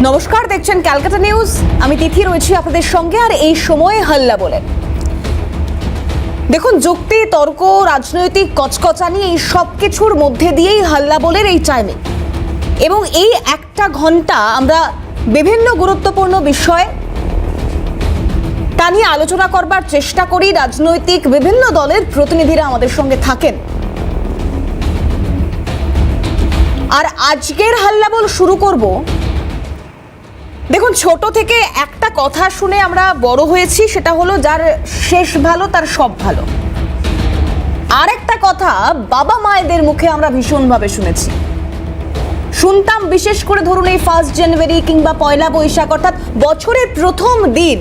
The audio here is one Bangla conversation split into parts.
নমস্কার, দেখছেন ক্যালকাটা নিউজ। আমি তিথি রয়েছি আপনাদের সঙ্গে। আর এই সময়ে হাল্লা বলে দেখুন, যুক্তি, তর্ক, রাজনৈতিক কচকচানি এই সব কিছুর মধ্যে দিয়েই হাল্লা বলের এই টাইমিং। এবং এই একটা ঘন্টা আমরা বিভিন্ন গুরুত্বপূর্ণ বিষয় তা নিয়ে আলোচনা করবার চেষ্টা করি। রাজনৈতিক বিভিন্ন দলের প্রতিনিধিরা আমাদের সঙ্গে থাকেন। আর আজকের হাল্লাবল শুরু করব। দেখুন, ছোট থেকে একটা কথা শুনে আমরা বড় হয়েছি, সেটা হলো যার শেষ ভালো তার সব ভালো। আর একটা কথা বাবা মায়েদের মুখে আমরা ভীষণভাবে শুনতাম, বিশেষ করে ধরুন এই 1 জানুয়ারি কিংবা পয়লা বৈশাখ, অর্থাৎ বছরের প্রথম দিন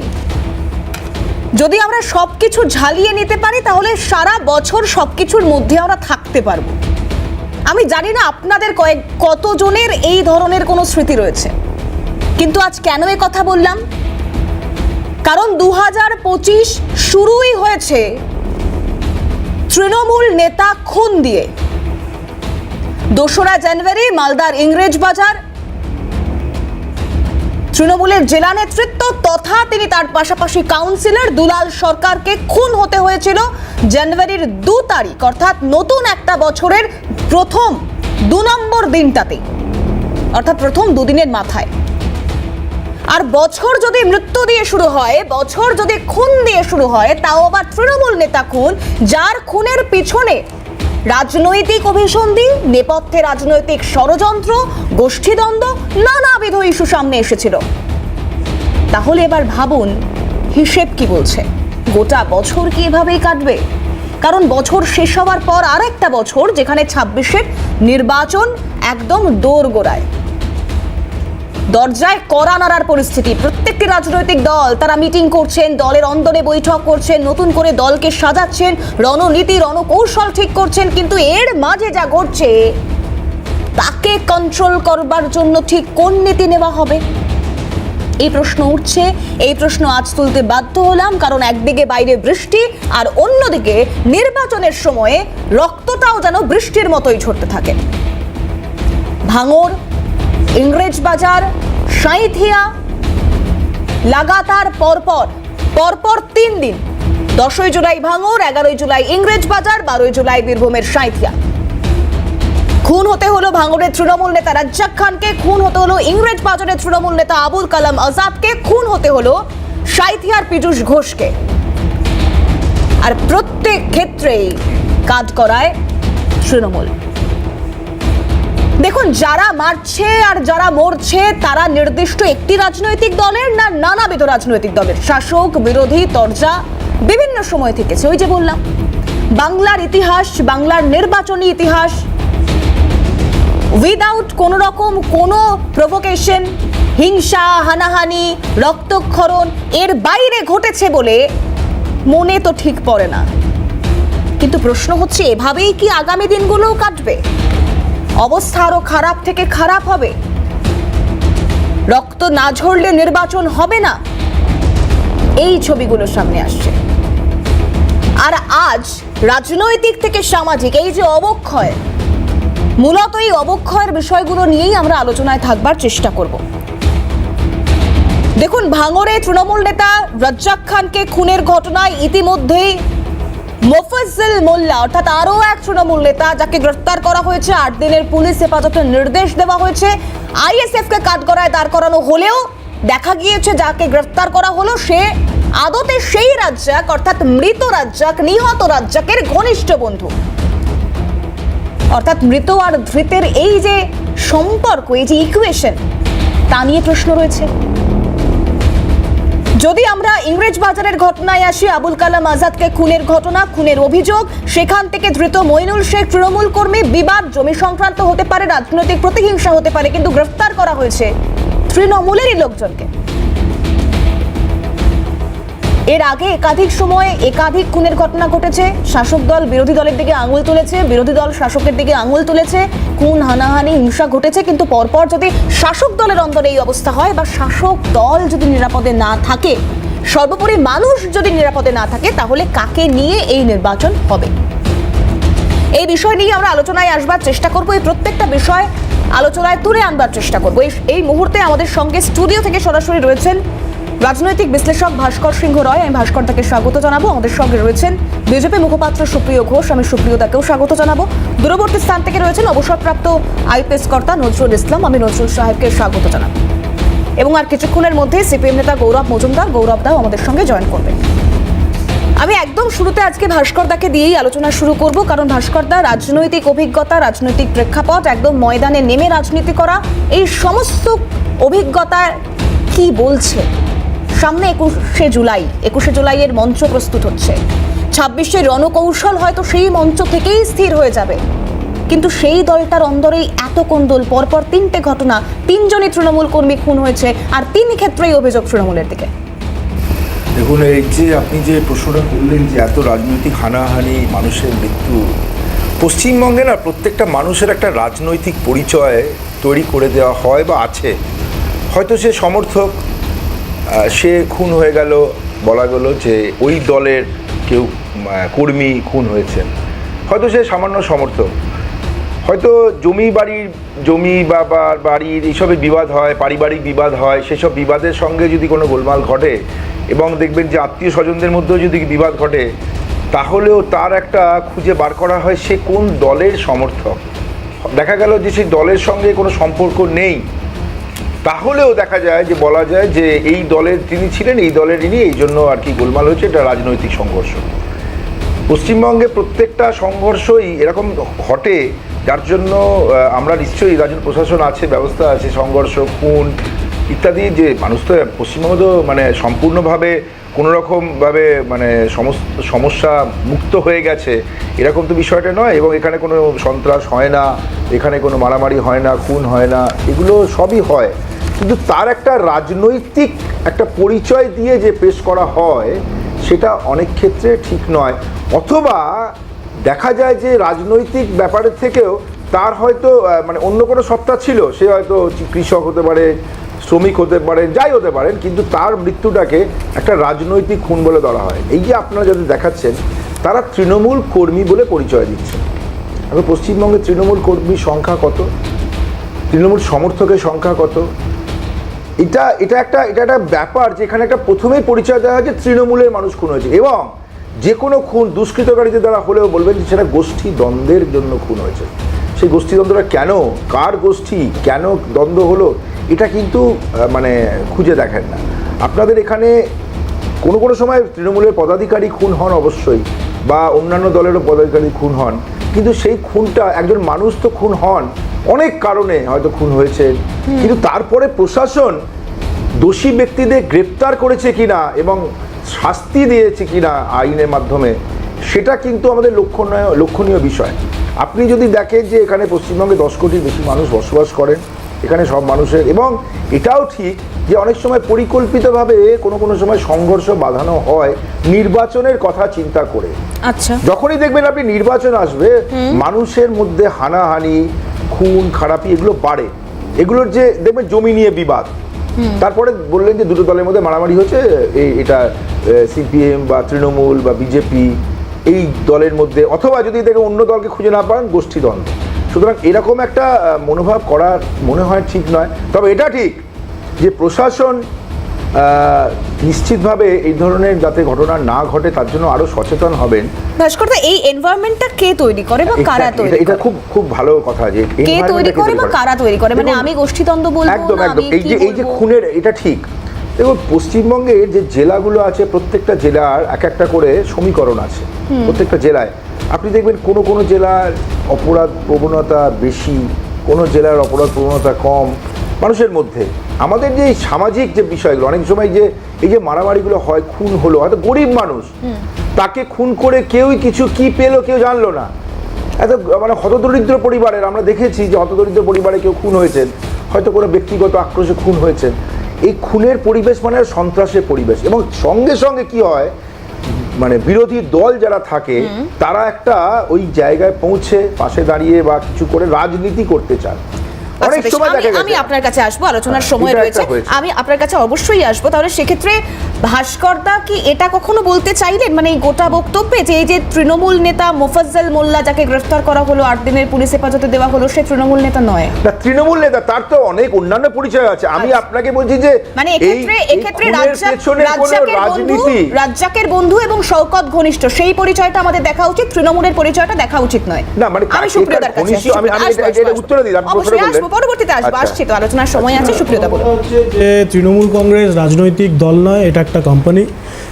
যদি আমরা সবকিছু ঝালিয়ে নিতে পারি তাহলে সারা বছর সবকিছুর মধ্যে আমরা থাকতে পারবো। আমি জানি না আপনাদের কতজনের এই ধরনের কোনো স্মৃতি রয়েছে, কিন্তু আজ কেন এ কথা বললাম? কারণ 2025 শুরুই হয়েছে তৃণমূল নেতা খুন দিয়ে। 2রা জানুয়ারি মালদার ইংরেজ বাজার তৃণমূলের জেলা নেতৃত্ব তথা তিনি তার পাশাপাশি কাউন্সিলর দুলাল সরকারকে খুন হতে হয়েছিল জানুয়ারির 2 তারিখ, অর্থাৎ নতুন একটা বছরের প্রথম 2 নম্বর দিনটাতে, অর্থাৎ প্রথম দুদিনের মাথায়। আর বছর যদি মৃত্যু দিয়ে শুরু হয়, বছর যদি খুন দিয়ে শুরু হয়, তাও আবার তৃণমূল নেতা খুন, যার খুনের পিছনে রাজনৈতিক অভিসন্ধি, নেপথ্যে রাজনৈতিক ষড়যন্ত্র, গোষ্ঠীদ্বন্দ্ব, নানাবিধ ইস্যু সামনে এসেছিল। তাহলে এবার ভাবুন হিসেব কি বলছে। গোটা বছর কি এভাবেই কাটবে? কারণ বছর শেষ হওয়ার পর আর একটা বছর, যেখানে 26-এর নির্বাচন একদম দোরগোড়ায়, দরজায় কড়া নাড়ার পরিস্থিতি। প্রত্যেকটি রাজনৈতিক দল তারা মিটিং করছেন, দলের অন্দরে বৈঠক করছেন, নতুন করে দলকে সাজাচ্ছেন, রণনীতি রণকৌশল ঠিক করছেন। কিন্তু এর মাঝে যা ঘটছে তাকে কন্ট্রোল করবার জন্য ঠিক কোন নীতি নেওয়া হবে, এই প্রশ্ন উঠছে। এই প্রশ্ন আজ তুলতে বাধ্য হলাম, কারণ একদিকে বাইরে বৃষ্টি আর অন্যদিকে নির্বাচনের সময়ে রক্তটাও যেন বৃষ্টির মতোই ঝরতে থাকে। ভাঙড়, ইংরেজ বাজার, সাঁইথিয়া, লাগাতার পরপর 3 দিন, 10ই জুলাই ভাঙড়, 11ই জুলাই ইংরেজ বাজার, 12ই জুলাই বীরভূমের সাঁইথিয়া। খুন হতে হলো ভাঙড়ের তৃণমূল নেতা রাজ্জাক খানকে, খুন হতে হলো ইংরেজ বাজারের তৃণমূল নেতা আবুল কালাম আজাদকে, খুন হতে হলো সাঁইথিয়ার পীযূষ ঘোষকে। আর প্রত্যেক ক্ষেত্রেই কাজ করায় তৃণমূল। দেখুন, যারা মারছে আর যারা মরছে তারা নির্দিষ্ট একটি রাজনৈতিক দলের না নানাবিধ রাজনৈতিক দলের, শাসক বিরোধী তরজা বিভিন্ন সময় থেকেছে। ওই যে বললাম, বাংলার ইতিহাস, বাংলার নির্বাচনী ইতিহাস উইদাউট কোনো রকম কোনো প্রভোকেশন, হিংসা, হানাহানি, রক্তক্ষরণ এর বাইরে ঘটেছে বলে মনে তো ঠিক পড়ে না। কিন্তু প্রশ্ন হচ্ছে, এভাবেই কি আগামী দিনগুলোও কাটবে? অবস্থা আরো খারাপ থেকে খারাপ হবে? রক্ত না ঝরলে নির্বাচন হবে না? এই ছবিগুলো সামনে আসছে। আর আজ রাজনৈতিক থেকে সামাজিক এই যে অবক্ষয়, মূলত এই অবক্ষয়ের বিষয়গুলো নিয়েই আমরা আলোচনায় থাকবার চেষ্টা করব। দেখুন, ভাঙড়ে তৃণমূল নেতা রাজ্জাক খানকে খুনের ঘটনায় ইতিমধ্যেই মোফাজ্জল মোল্লা, অর্থাৎ আরও এক তৃণমূল নেতা যাকে গ্রেফতার করা হয়েছে, 8 দিনের পুলিশ হেফাজতের নির্দেশ দেওয়া হয়েছে। আইএসএফকে কাঠগড়ায় দাঁড় করানো হলেও দেখা গিয়েছে যাকে গ্রেফতার করা হলো সে আদতে সেই রাজ্জাক, অর্থাৎ মৃত রাজ্জাক, নিহত রাজ্জাকের ঘনিষ্ঠ বন্ধু। অর্থাৎ মৃত আর ধৃতের এই যে সম্পর্ক, এই যে ইকুয়েশন, তা নিয়ে প্রশ্ন রয়েছে। যদি আমরা ইংরেজ বাজারের ঘটনায় আসি, আবুল কালাম আজাদকে খুনের ঘটনা, খুনের অভিযোগ, সেখান থেকে ধৃত মইনুল শেখ তৃণমূল কর্মী, বিবাদ জমি সংক্রান্ত হতে পারে, রাজনৈতিক প্রতিহিংসা হতে পারে, কিন্তু গ্রেফতার করা হয়েছে তৃণমূলেরই লোকজনকে। এর আগে একাধিক সময়ে একাধিক খুনের ঘটনা ঘটেছে। শাসক দল বিরোধী দলের দিকে আঙুল তুলেছে, বিরোধী দল শাসকের দিকে আঙুল তুলেছে, খুন, হানাহানি, হিংসা ঘটেছে। কিন্তু পরপর যদি শাসক দলের অন্তরে এই অবস্থা হয়, বা শাসক দল যদি নিরাপদে না থাকে, সর্বোপরি মানুষ যদি নিরাপদে না থাকে, তাহলে কাকে নিয়ে এই নির্বাচন হবে? এই বিষয় নিয়ে আমরা আলোচনায় আসবার চেষ্টা করব। এই প্রত্যেকটা বিষয় আলোচনায় তুলে আনবার চেষ্টা করবো। এই মুহূর্তে আমাদের সঙ্গে স্টুডিও থেকে সরাসরি রয়েছেন রাজনৈতিক বিশ্লেষক ভাস্কর সিংহ রয়। আমি ভাস্কর দাকে স্বাগত জানাবো। আমাদের সঙ্গে রয়েছেন বিজেপি মুখপাত্র সুপ্রিয় ঘোষ। আমি সুপ্রিয় দাকেও স্বাগত জানাবো। দূরবর্তী স্থান থেকে রয়েছেন অবসরপ্রাপ্ত আইপিএস কর্তা নজরুল ইসলাম। আমি নজরুল সাহেবকে স্বাগত জানাবো। এবং আর কিছুক্ষণের মধ্যে সিপিএম নেতা গৌরব মজুমদার, গৌরব দাও আমাদের সঙ্গে জয়েন করবেন। আমি একদম শুরুতে আজকে ভাস্কর দাকে দিয়েই আলোচনা শুরু করব, কারণ ভাস্কর দা রাজনৈতিক অভিজ্ঞতা, রাজনৈতিক প্রেক্ষাপট, একদম ময়দানে নেমে রাজনীতি করা, এই সমস্ত অভিজ্ঞতা কি বলছে? সামনে 21শে জুলাইয়ের মঞ্চ প্রস্তুত হচ্ছে। 26শে রণকৌশল হয়তো সেই মঞ্চ থেকেই স্থির হয়ে যাবে, কিন্তু সেই দলটার অন্দরেই এত কোন্দল। পরপর 3টে ঘটনা, 3জনই তৃণমূল কর্মী খুন হয়েছে, আর 3 ক্ষেত্রেই অভিযোগ তৃণমূলের দিকে। দেখুন, এই যে আপনি যে প্রশ্নটা করলেন যে এত রাজনৈতিক হানাহানি, মানুষের মৃত্যু, পশ্চিমবঙ্গে না প্রত্যেকটা মানুষের একটা রাজনৈতিক পরিচয় তৈরি করে দেওয়া হয় বা আছে। হয়তো সে সমর্থক, সে খুন হয়ে গেল, বলা গেল যে ওই দলের কেউ কর্মী খুন হয়েছেন, হয়তো সে সামান্য সমর্থক। হয়তো জমি বা বাড়ির এইসবের বিবাদ হয়, পারিবারিক বিবাদ হয়, সেসব বিবাদের সঙ্গে যদি কোনো গোলমাল ঘটে এবং দেখবেন যে আত্মীয় স্বজনদের মধ্যেও যদি বিবাদ ঘটে, তাহলেও তার একটা খুঁজে বার করা হয় সে কোন দলের সমর্থক। দেখা গেল যে সেই দলের সঙ্গে কোনো সম্পর্ক নেই, তাহলেও দেখা যায় যে বলা যায় যে এই দলের তিনি ছিলেন, এই দলের ইনি, এই জন্য আর কি গোলমাল হয়েছে। এটা রাজনৈতিক সংঘর্ষ। পশ্চিমবঙ্গে প্রত্যেকটা সংঘর্ষই এরকম ঘটে, যার জন্য আমরা নিশ্চয়ই রাজ্য প্রশাসন আছে, ব্যবস্থা আছে, সংঘর্ষ, খুন ইত্যাদি। যে মানুষ তো পশ্চিমবঙ্গ তো মানে সম্পূর্ণভাবে কোনোরকমভাবে মানে সমস্যা মুক্ত হয়ে গেছে এরকম তো বিষয়টা নয়, এবং এখানে কোনো সন্ত্রাস হয় না, এখানে কোনো মারামারি হয় না, খুন হয় না, এগুলো সবই হয়। কিন্তু তার একটা রাজনৈতিক একটা পরিচয় দিয়ে যে পেশ করা হয়, সেটা অনেক ক্ষেত্রে ঠিক নয়। অথবা দেখা যায় যে রাজনৈতিক ব্যাপারের থেকেও তার হয়তো মানে অন্য কোনো সত্তা ছিল, সে হয়তো কৃষক হতে পারে, শ্রমিক হতে পারে, যাই হতে পারেন, কিন্তু তার মৃত্যুটাকে একটা রাজনৈতিক খুন বলে ধরা হয়। এই যে আপনারা যাদের দেখাচ্ছেন, তারা তৃণমূল কর্মী বলে পরিচয় দিচ্ছে। এখন পশ্চিমবঙ্গে তৃণমূল কর্মীর সংখ্যা কত, তৃণমূল সমর্থকের সংখ্যা কত? এটা একটা ব্যাপার, যেখানে একটা প্রথমেই পরিচয় দেওয়া হয় যে তৃণমূলের মানুষ খুন হয়েছে, এবং যে কোনো খুন দুষ্কৃতকারীদের দ্বারা হলেও বলবেন যে সেটা গোষ্ঠী দ্বন্দ্বের জন্য খুন হয়েছে। সেই গোষ্ঠী দ্বন্দ্বটা কেন, কার গোষ্ঠী, কেন দ্বন্দ্ব হলো, এটা কিন্তু মানে খুঁজে দেখেন না। আপনাদের এখানে কোনো সময় তৃণমূলের পদাধিকারী খুন হন অবশ্যই, বা অন্যান্য দলেরও পদাধিকারী খুন হন, কিন্তু সেই খুনটা একজন মানুষ তো খুন হন অনেক কারণে, হয়তো খুন হয়েছে, কিন্তু তারপরে প্রশাসন দোষী ব্যক্তিদের গ্রেপ্তার করেছে কিনা এবং শাস্তি দিয়েছে কিনা আইনের মাধ্যমে, সেটা কিন্তু আমাদের লক্ষণীয় বিষয়। আপনি যদি দেখেন যে এখানে পশ্চিমবঙ্গে 10 কোটির বেশি মানুষ বসবাস করেন, এখানে সব মানুষের, এবং এটাও ঠিক যে অনেক সময় পরিকল্পিতভাবে কোনো সময় সংঘর্ষ বাঁধানো হয় নির্বাচনের কথা চিন্তা করে। আচ্ছা, যখনই দেখবেন আপনি নির্বাচন আসবে, মানুষের মধ্যে হানাহানি, খুন খারাপি এগুলো বাড়ে। এগুলোর যে দেখবেন জমি নিয়ে বিবাদ, তারপরে বললেন যে দুটো দলের মধ্যে মারামারি হচ্ছে, এটা সিপিএম বা তৃণমূল বা বিজেপি এই দলের মধ্যে, অথবা যদি দেখে অন্য দলকে খুঁজে না পান, গোষ্ঠী দ্বন্দ্ব। সুতরাং এরকম একটা মনোভাব করার মনে হয় ঠিক নয়। তবে এটা ঠিক যে প্রশাসন নিশ্চিতভাবে এই ধরনের যাতে ঘটনা না ঘটে তার জন্য আরো সচেতন হবেন। ভাস্কর দা, এই এনভায়রনমেন্টটা কে তৈরি করে বা কারা তৈরি করে? এটা খুব ভালো কথা যে কে তৈরি করে বা কারা তৈরি করে, মানে আমি গোষ্ঠীদ্বন্দ্ব বলবো একদম না, একদম এই যে খুনের, এটা ঠিক। দেখুন, পশ্চিমবঙ্গে যে জেলাগুলো আছে, প্রত্যেকটা জেলার এক একটা করে সমীকরণ আছে। প্রত্যেকটা জেলায় আপনি দেখবেন কোনো জেলার অপরাধ প্রবণতা বেশি, কোনো জেলার অপরাধ প্রবণতা কম মানুষের মধ্যে। আমাদের যে সামাজিক যে বিষয়গুলো, অনেক সময় যে এই যে মারামারিগুলো হয়, খুন হলো, হয়তো গরিব মানুষ, তাকে খুন করে কেউই কিছু কি পেলো কেউ জানলো না। এত মানে হতদরিদ্র পরিবারের আমরা দেখেছি যে হতদরিদ্র পরিবারে কেউ খুন হয়েছেন, হয়তো কোনো ব্যক্তিগত আক্রোশে খুন হয়েছেন। এই খুনের পরিবেশ মানে সন্ত্রাসের পরিবেশ, এবং সঙ্গে সঙ্গে কি হয়, মানে বিরোধী দল যারা থাকে তারা একটা ওই জায়গায় পৌঁছে পাশে দাঁড়িয়ে বা কিছু করে রাজনীতি করতে চায়। অনেক বেশ, সময় দেখা আমি গেছে। আপনার কাছে আসবো, আলোচনার হ্যাঁ, সময় এটা রয়েছে, একটা হয়েছে। আমি আপনার কাছে অবশ্যই আসবো। তাহলে সেক্ষেত্রে ভাস্করদা কি এটা কখনো বলতে চাইলেন, মানে এই গোটা বক্তব্যে, যে এই যে তৃণমূল নেতা মোফাজ্জল মোল্লা যাকে গ্রেফতার করা হলো, 8 দিনের পুলিশ হেফাজতে দেওয়া হলো, সে তৃণমূল নেতা নয়? না, তৃণমূল নেতা, তার তো অনেক অন্যান্য পরিচয় আছে। আমি আপনাকে বলছি যে মানে এক্ষেত্রে রাজনীতি, রাজ্জাকের বন্ধু এবং শওকত ঘনিষ্ঠ, সেই পরিচয়টা আমাদের দেখা উচিত, তৃণমূলের পরিচয়টা দেখা উচিত নয়। না, মানে আমি সুপ্রিয়তার কাছে আসছি, আমি এটা উত্তর দিই, আপনি প্রশ্ন অবশ্যই করলেন। আসবো, পরবর্তীতে আসবো, আচ্ছা। আসছি তো, আলোচনার সময় আছে। সুপ্রিয়তা বলুন। যে তৃণমূল কংগ্রেস রাজনৈতিক দল নয়, এটা একটা কোম্পানি।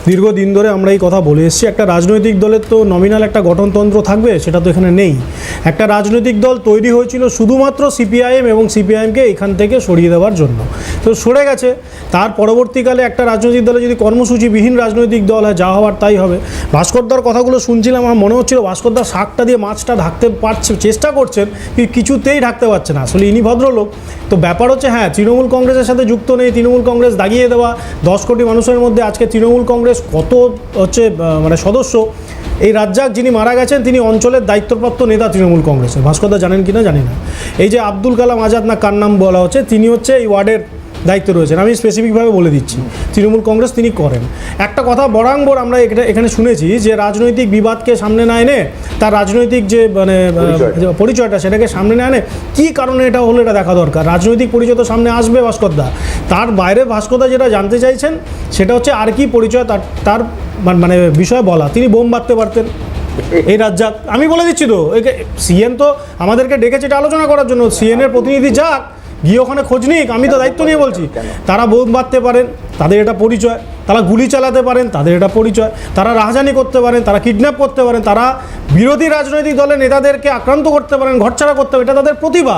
দীর্ঘদিন ধরে আমরা এই কথা বলে এসেছি। একটা রাজনৈতিক দলের তো নমিনাল একটা গঠনতন্ত্র থাকবে, সেটা তো এখানে নেই। একটা রাজনৈতিক দল তৈরি হয়েছিল শুধুমাত্র সিপিআইএম এবং সিপিআইএমকে এখান থেকে সরিয়ে দেওয়ার জন্য, তো সরে গেছে। তার পরবর্তীকালে একটা রাজনৈতিক দলে যদি কর্মসূচিবিহীন রাজনৈতিক দল হয়, যা হওয়ার তাই হবে। ভাস্করদার কথাগুলো শুনছিলাম, আমার মনে হচ্ছিল ভাস্করদা শাকটা দিয়ে মাছটা ঢাকতে পারছে, চেষ্টা করছেন, কিন্তু কিছুতেই ঢাকতে পারছে না। আসলে ইনি ভদ্রলোক। তো ব্যাপার হচ্ছে, হ্যাঁ, তৃণমূল কংগ্রেসের সাথে যুক্ত নেই, তৃণমূল কংগ্রেস দাগিয়ে দেওয়া। 10 কোটি মানুষের মধ্যে আজকে তৃণমূল কংগ্রেস কত হচ্ছে মানে সদস্য। এই রাজ্জাক যিনি মারা গেছেন, তিনি অঞ্চলের দায়িত্বপ্রাপ্ত নেতা তৃণমূল কংগ্রেসের। ভাস্করদা জানেন কি না জানি না। এই যে আব্দুল কালাম আজাদ না কার নাম বলা হচ্ছে, তিনি হচ্ছে এই ওয়ার্ডের দায়িত্ব রয়েছেন। আমি স্পেসিফিকভাবে বলে দিচ্ছি, তৃণমূল কংগ্রেস তিনি করেন। একটা কথা বরাঙ্গর আমরা এখানে শুনেছি যে রাজনৈতিক বিবাদকে সামনে না এনে, তার রাজনৈতিক যে মানে পরিচয়টা, সেটাকে সামনে না এনে কী কারণে এটা হলো, এটা দেখা দরকার। রাজনৈতিক পরিচয় তো সামনে আসবে ভাস্করদা, তার বাইরে ভাস্করদা যেটা জানতে চাইছেন সেটা হচ্ছে আর কি পরিচয় তার মানে বিষয়ে বলা। তিনি বোম বাঁধতে পারতেন এই রাজ্জাক, আমি বলে দিচ্ছি তো। সিএন তো আমাদেরকে ডেকেছে এটা আলোচনা করার জন্য, সিএনের প্রতিনিধি যাক, গিয়ে ওখানে খোঁজ নিক, আমি তো দায়িত্ব নিয়ে বলছি। তারা বোম বাঁধতে পারেন, তাদের এটা পরিচয়। তারা গুলি চালাতে পারেন, তাদের এটা পরিচয়। তারা রাহাজানি করতে পারেন, তারা কিডন্যাপ করতে পারেন, তারা বিরোধী রাজনৈতিক দলের নেতাদেরকে আক্রান্ত করতে পারেন, ঘরছাড়া করতে পারেন, এটা তাদের প্রতিভা।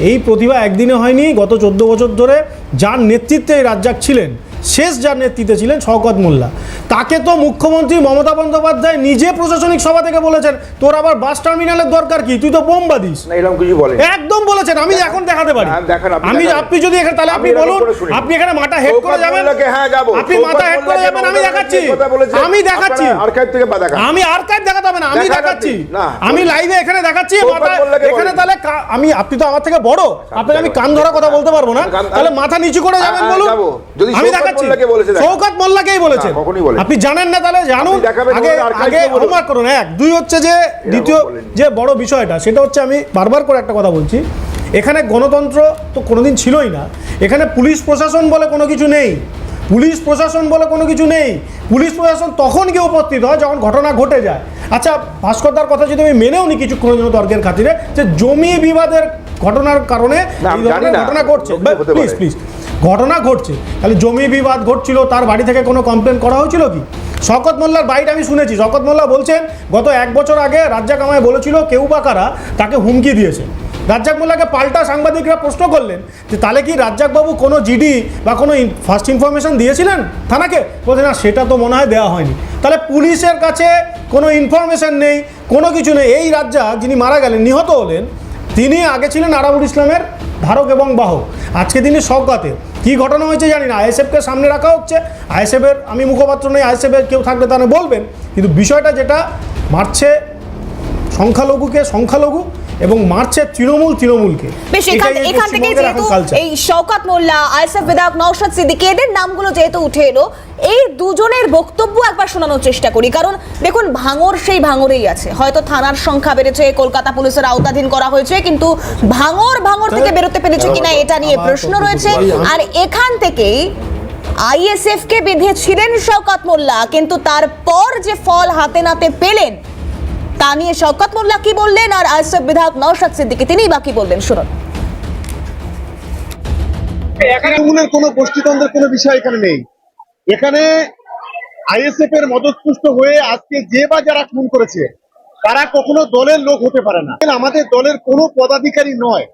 এই প্রতিভা একদিনে হয়নি, গত 14 বছর ধরে যার নেতৃত্বে এই রাজ্জাক ছিলেন, শেষ যার নেতৃত্বে ছিলেন শওকত মোল্লা, তাকে তো মুখ্যমন্ত্রী মমতা বন্দ্যোপাধ্যায় নিজে প্রশাসনিক সভা থেকে বলেছেন, তোর আবার বাস টার্মিনালের দরকার কি, তুই তো বোম বাঁধিস। না, এরকম কিছু বলেন একদম বলেছেন। আমি এখন দেখাতে পারি। আমি আপনি যদি এখানে, তাহলে আপনি বলুন, আপনি এখানে মাথা হেড করে যাবেন, আপনি মাথা হেড করে যাবেন, আমি দেখাচ্ছি, আমি দেখাচ্ছি। আমি আর্কাইভ দেখাতে হবে না, আমি দেখাচ্ছি, আমি লাইভে এখানে দেখাচ্ছি। এখানে তাহলে আপনি তো আমার থেকে বড়, আপনাকে আমি কান ধরা কথা বলতে পারবো না, তাহলে মাথা নিচু করে যাবেন বলুন। আমি দেখাচ্ছি, শওকত মোল্লাকেই বলেছেন। আপনি জানেন না, তাহলে জানুন, আগে হোমওয়ার্ক করুন। 1 2 হচ্ছে যে দ্বিতীয় যে বড় বিষয়টা, সেটা হচ্ছে, আমি বারবার করে একটা কথা বলছি, এখানে গণতন্ত্র তো কোনোদিন ছিলই না। এখানে পুলিশ প্রশাসন বলে কোনো কিছু নেই, পুলিশ প্রশাসন বলে কোনো কিছু নেই। পুলিশ প্রশাসন তখন গিয়ে উপস্থিত হয় যখন ঘটনা ঘটে যায়। আচ্ছা, ভাস্করদার কথা যদি আমি মেনেও নি কিছুক্ষণের জন্য তর্কের খাতিরে, যে জমি বিবাদের ঘটনার কারণে এই ধরনের ঘটনা ঘটছে, প্লিজ প্লিজ, ঘটনা ঘটছে, তাহলে জমি বিবাদ ঘটছিল, তার বাড়ি থেকে কোনো কমপ্লেন করা হয়েছিল কি? শওকত মোল্লার বাড়িটা আমি শুনেছি, শওকত মোল্লা বলছেন গত 1 বছর আগে রাজ্জাক আমায় বলেছিল কেউ বা কারা তাকে হুমকি দিয়েছে। রাজ্জাক মোল্লাকে পাল্টা সাংবাদিকরা প্রশ্ন করলেন যে তাহলে কি রাজ্জাকবাবু কোনো জিডি বা কোনো ফার্স্ট ইনফরমেশন দিয়েছিলেন থানাকে? বলছে না, সেটা তো মনে হয় দেওয়া হয়নি। তাহলে পুলিশের কাছে কোনো ইনফরমেশন নেই, কোনো কিছু নেই। এই রাজ্জাক যিনি মারা গেলেন, নিহত হলেন, তিনি আগে ছিলেন আরাবুল ইসলামের ধারক এবং বাহক, আজকে তিনি শওকতের। কী ঘটনা হয়েছে জানি না, আইএসএফকে সামনে রাখা হচ্ছে। আইএসএফের আমি মুখপাত্র নেই, আইএসএফের কেউ থাকলে তারা বলবেন, কিন্তু বিষয়টা যেটা মারছে সংখ্যালঘুকে সংখ্যালঘু এবং মারছে তৃণমূলকে। বেশ, এখান থেকে যেহেতু এই শওকত মোল্লা, আইএসএফ বিধায়ক নওশাদ সিদ্দিকী, এদের নামগুলো যেহেতু উঠে এলো, এই দুজনের বক্তব্য একবার শোনানোর চেষ্টা করি। কারণ দেখুন, ভাঙর সেই ভাঙরেই আছে। হয়তো থানার সংখ্যা বেড়েছে, কলকাতা পুলিশের আওতাধীন করা হয়েছে, কিন্তু ভাঙর থেকে বেরোতে পেরেছে কিনা এটা নিয়ে প্রশ্ন রয়েছে। আর এখান থেকেই আইএসএফ কে বেঁধেছিলেন শওকত মোল্লা, কিন্তু তারপর যে ফল হাতে নাতে পেলেন, তা নিয়ে শওকত মোল্লা কি বললেন, আর আইএসএফ বিধায়ক নওশাদ সিদ্দিকী তিনি বা কি বললেন, শুনুন। তৃণমূলের কোনো গোষ্ঠীদ্বন্দ্বের কোনো বিষয় এখানে নেই। এখানে আইএসএফ এর মদতপুষ্ট হয়ে আজকে যে বা যারা খুন করেছে তারা কখনো দলের লোক হতে পারে না। আমাদের দলের কোনো পদাধিকারী নয়।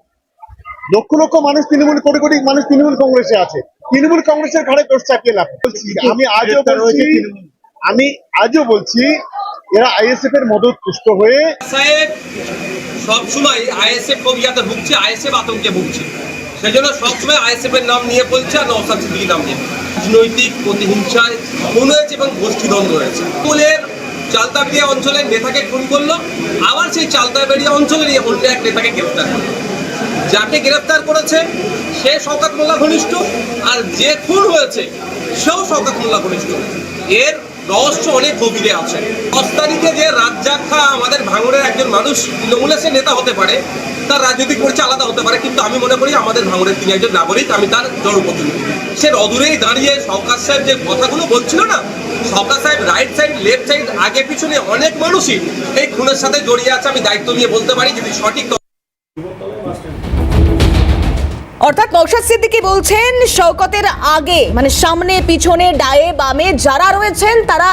লক্ষ লক্ষ মানুষ, তৃণমূল কোটি কোটি মানুষ তৃণমূল কংগ্রেসে আছে। তৃণমূল কংগ্রেসের ঘাড়ে দোষ চাপিয়ে লাভ বলছি। আমি আজও বলছি এরা আইএসএফ এর মদতপুষ্ট হয়ে সবসময় আইএসএফ ফোবিয়াতে ভুগছে, আইএসএফ আতঙ্কে ভুগছে। সেই জন্য সবসময় আইএসএফ এর নাম নিয়ে বলছে, আর নওশাদ সিদ্দিকীর নাম নিয়ে। রাজনৈতিক প্রতিহিংসায় খুন হয়েছে এবং গোষ্ঠীদ্বন্দ্ব হয়েছে। তৃণমূলের চালতাবেড়িয়া অঞ্চলের নেতাকে খুন করলো, আবার সেই চালতাবেড়িয়া অঞ্চলেরই অন্য এক নেতাকে গ্রেফতার করলো। যাকে গ্রেফতার করেছে সে শওকত মোল্লা ঘনিষ্ঠ, আর যে খুন হয়েছে সেও শওকত মোল্লা ঘনিষ্ঠ। এর রহস্য অনেক গভীরে আছে। 10 তারিখে যে রাজ্জাক খা আমাদের ভাঙড়ের একজন মানুষ, তৃণমূলের সে নেতা হতে পারে, তার রাজনৈতিক পরিচয় আলাদা হতে পারে, কিন্তু আমি মনে করি আমাদের ভাঙড়ের তিনি একজন নাগরিক, আমি তার জনপ্রতিনিধি। সে অদূরেই দাঁড়িয়ে শওকত সাহেব যে কথাগুলো বলছিল না, শওকত সাহেব রাইট সাইড লেফট সাইড আগে পিছনে অনেক মানুষই এই খুনের সাথে জড়িয়ে আছে। আমি দায়িত্ব নিয়ে বলতে পারি, যদি সঠিক অর্থাৎ নওশাদ সিদ্দিকী বলছেন শওকতের আগে মানে সামনে পিছনে ডায়ে বামে যারা রয়েছেন তারা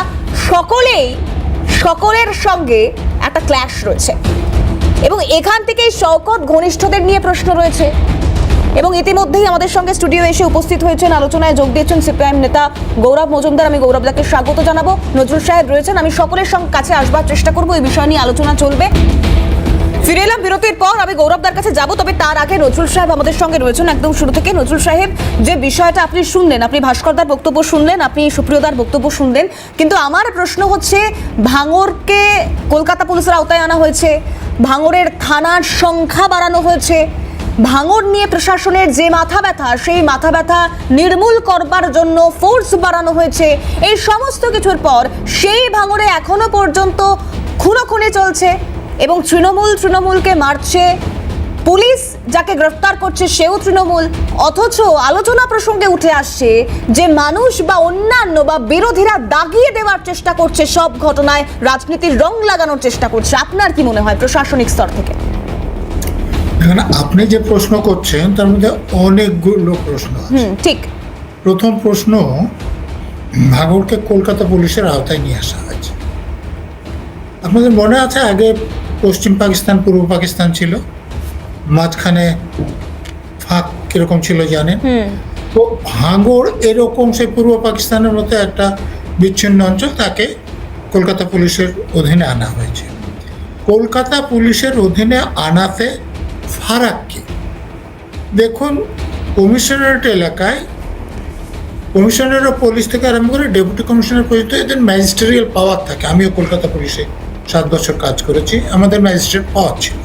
সকলের সঙ্গে একটা ক্ল্যাশ রয়েছে এবং এখান থেকেই শওকত ঘনিষ্ঠদের নিয়ে প্রশ্ন রয়েছে। এবং ইতিমধ্যেই আমাদের সঙ্গে স্টুডিও এসে উপস্থিত হয়েছেন, আলোচনায় যোগ দিয়েছেন সিপিআইএম নেতা গৌরব মজুমদার। আমি গৌরবদাকে স্বাগত জানাবো। নজরুল সাহেব রয়েছেন, আমি সকলের সঙ্গে কাছে আসবার চেষ্টা করবো, এই বিষয় নিয়ে আলোচনা চলবে। ফিরে এলাম বিরতির পর, আমি গৌরবদার কাছে যাব, তবে তার আগে নজরুল সাহেব আমাদের সঙ্গে রয়েছেন একদম শুরু থেকে। নজরুল সাহেব, যে বিষয়টা আপনি শুনলেন, আপনি ভাস্করদার বক্তব্য শুনলেন, আপনি সুপ্রিয়দার বক্তব্য শুনলেন, কিন্তু আমার প্রশ্ন হচ্ছে ভাঙড়কে কলকাতা পুলিশের আওতায় আনা হয়েছে, ভাঙড়ের থানার সংখ্যা বাড়ানো হয়েছে, ভাঙড় নিয়ে প্রশাসনের যে মাথা ব্যথা সেই মাথা ব্যথা নির্মূল করবার জন্য ফোর্স বাড়ানো হয়েছে। এই সমস্ত কিছুর পর সেই ভাঙড়ে এখনো পর্যন্ত খুনোখুনি চলছে এবং তৃণমূলকে মারছে, পুলিশ যাকে গ্রেফতার করছে সেও তৃণমূল। অথচ আলোচনা প্রসঙ্গে উঠে আসছে যে মানুষ বা অন্যান্য বা বিরোধীরা দাগিয়ে দেওয়ার চেষ্টা করছে, সব ঘটনায় রাজনীতির রং লাগানোর চেষ্টা করছে। আপনার কি মনে হয় প্রশাসনিক স্তর থেকে? এখানে আপনি যে প্রশ্ন করছেন তার মধ্যে অনেকগুলো প্রশ্ন আছে। ঠিক। প্রথম প্রশ্ন, ভাঙড়কে কলকাতা পুলিশের আওতায় নিয়ে আসা হয়েছে। আপনাদের মনে আছে আগে পশ্চিম পাকিস্তান পূর্ব পাকিস্তান ছিল, মাঝখানে ফাঁক কিরকম ছিল জানেন? তো ভাঙড় এরকম সেই পূর্ব পাকিস্তানের মতো একটা বিচ্ছিন্ন অঞ্চল, তাকে কলকাতা পুলিশের অধীনে আনা হয়েছে। কলকাতা পুলিশের অধীনে আনাতে ফারাক কি? দেখুন, কমিশনারেট এলাকায় কমিশনার অফ পুলিশ থেকে আরম্ভ করে ডেপুটি কমিশনার পর্যন্ত এদের ম্যাজিস্ট্রিয়াল পাওয়ার থাকে। আমিও কলকাতা পুলিশে 7 বছর কাজ করেছি, আমাদের ম্যাজিস্ট্রেট পাওয়ার ছিল।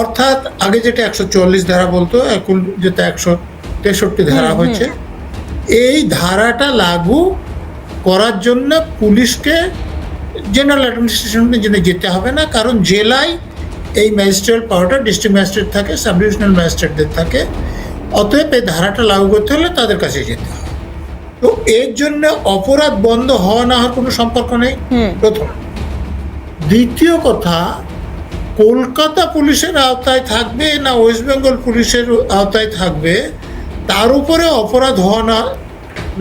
অর্থাৎ আগে যেটা 144 ধারা বলতো, এখন যেটা 163 ধারা হয়েছে, এই ধারাটা লাগু করার জন্য পুলিশকে জেনারেল অ্যাডমিনিস্ট্রেশনে যেতে হবে না, কারণ জেলায় এই ম্যাজিস্ট্রিয়াল পাওয়ারটা ডিস্ট্রিক্ট ম্যাজিস্ট্রেট থাকে, সাব ডিভিশনাল ম্যাজিস্ট্রেটদের থাকে। অতএব এই ধারাটা লাগু করতে হলে তাদের কাছে যেতে হবে। তো এর জন্য অপরাধ বন্ধ হওয়া না হওয়ার কোনো সম্পর্ক নেই, প্রথম। দ্বিতীয় কথা, কলকাতা পুলিশের আওতায় থাকবে না ওয়েস্ট বেঙ্গল পুলিশের আওতায় থাকবে তার উপরে অপরাধ হওয়া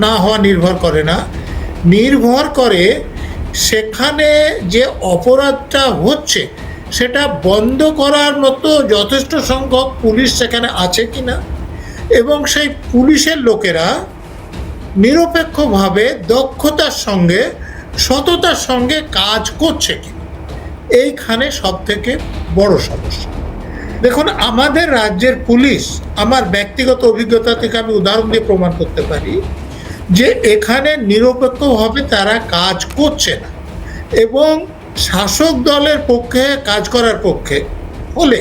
না হওয়া নির্ভর করে না, নির্ভর করে সেখানে যে অপরাধটা হচ্ছে সেটা বন্ধ করার মতো যথেষ্ট সংখ্যক পুলিশ সেখানে আছে কিনা, এবং সেই পুলিশের লোকেরা নিরপেক্ষভাবে দক্ষতার সঙ্গে সততার সঙ্গে কাজ করছে কি, এইখানে সব থেকে বড় সমস্যা। দেখুন, আমাদের রাজ্যের পুলিশ, আমার ব্যক্তিগত অভিজ্ঞতা থেকে আমি উদাহরণ দিয়ে প্রমাণ করতে পারি যে এখানে নিরপেক্ষভাবে তারা কাজ করছে না, এবং শাসক দলের পক্ষে কাজ করার পক্ষে হলে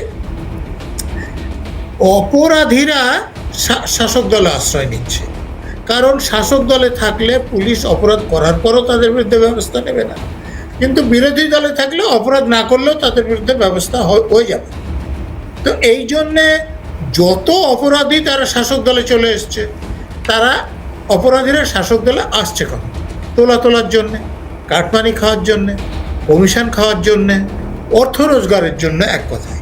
অপরাধীরা শাসক দলে আশ্রয় নিচ্ছে। কারণ শাসক দলে থাকলে পুলিশ অপরাধ করার পরও তাদের বিরুদ্ধে ব্যবস্থা নেবে না, কিন্তু বিরোধী দলে থাকলে অপরাধ না করলেও তাদের বিরুদ্ধে ব্যবস্থা হয়ে যাবে। তো এই জন্যে যত অপরাধী তারা শাসক দলে চলে এসছে, তারা অপরাধীরা শাসক দলে আসছে কখন? তোলার জন্যে, কাটমানি খাওয়ার জন্যে, কমিশন খাওয়ার জন্যে, অর্থ রোজগারের জন্য, এক কথায়।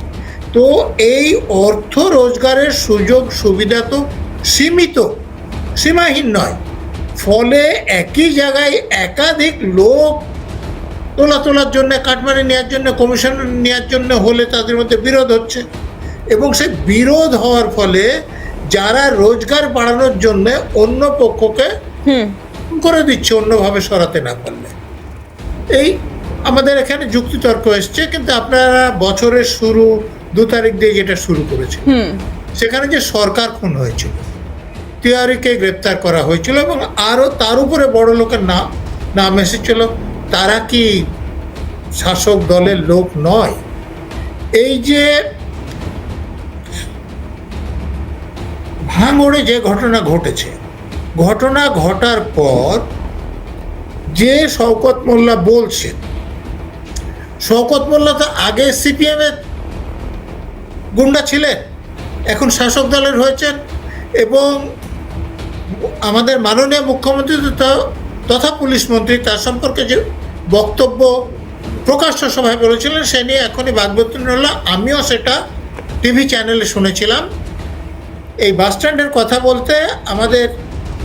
তো এই অর্থ রোজগারের সুযোগ সুবিধা তো সীমিত, সীমাহীন নয়। ফলে একই জায়গায় একাধিক লোক তোলার জন্য, কাটমানি নেওয়ার জন্য, কমিশন নেওয়ার জন্য হলে তাদের মধ্যে বিরোধ হচ্ছে, এবং সেই বিরোধ হওয়ার ফলে যারা রোজগার বাড়ানোর জন্য অন্য পক্ষকে করে দিচ্ছে অন্যভাবে সরাতে না পারলে। এই আমাদের এখানে যুক্তিতর্ক এসছে, কিন্তু আপনারা বছরের শুরু 2 তারিখ দিয়ে যেটা শুরু করেছে, সেখানে যে সরকার খুন হয়েছিল, তিওয়ারিকে গ্রেপ্তার করা হয়েছিল, এবং আরও তার উপরে বড় লোকের নাম এসেছিল, তারা কি শাসক দলের লোক নয়? এই যে ভাঙড়ে যে ঘটনা ঘটেছে, ঘটনা ঘটার পর যে শওকত মোল্লা বলছেন, শওকত মোল্লা তো আগে সিপিএমের গুন্ডা ছিলেন, এখন শাসক দলের হয়েছেন, এবং আমাদের মাননীয় মুখ্যমন্ত্রী তথা পুলিশ মন্ত্রী তার সম্পর্কে যে বক্তব্য প্রকাশ্য সভায় বলেছিলেন সে নিয়ে এখনই বাকবিতণ্ডা হলো। আমিও সেটা টিভি চ্যানেলে শুনেছিলাম। এই বাস স্ট্যান্ডের কথা বলতে আমাদের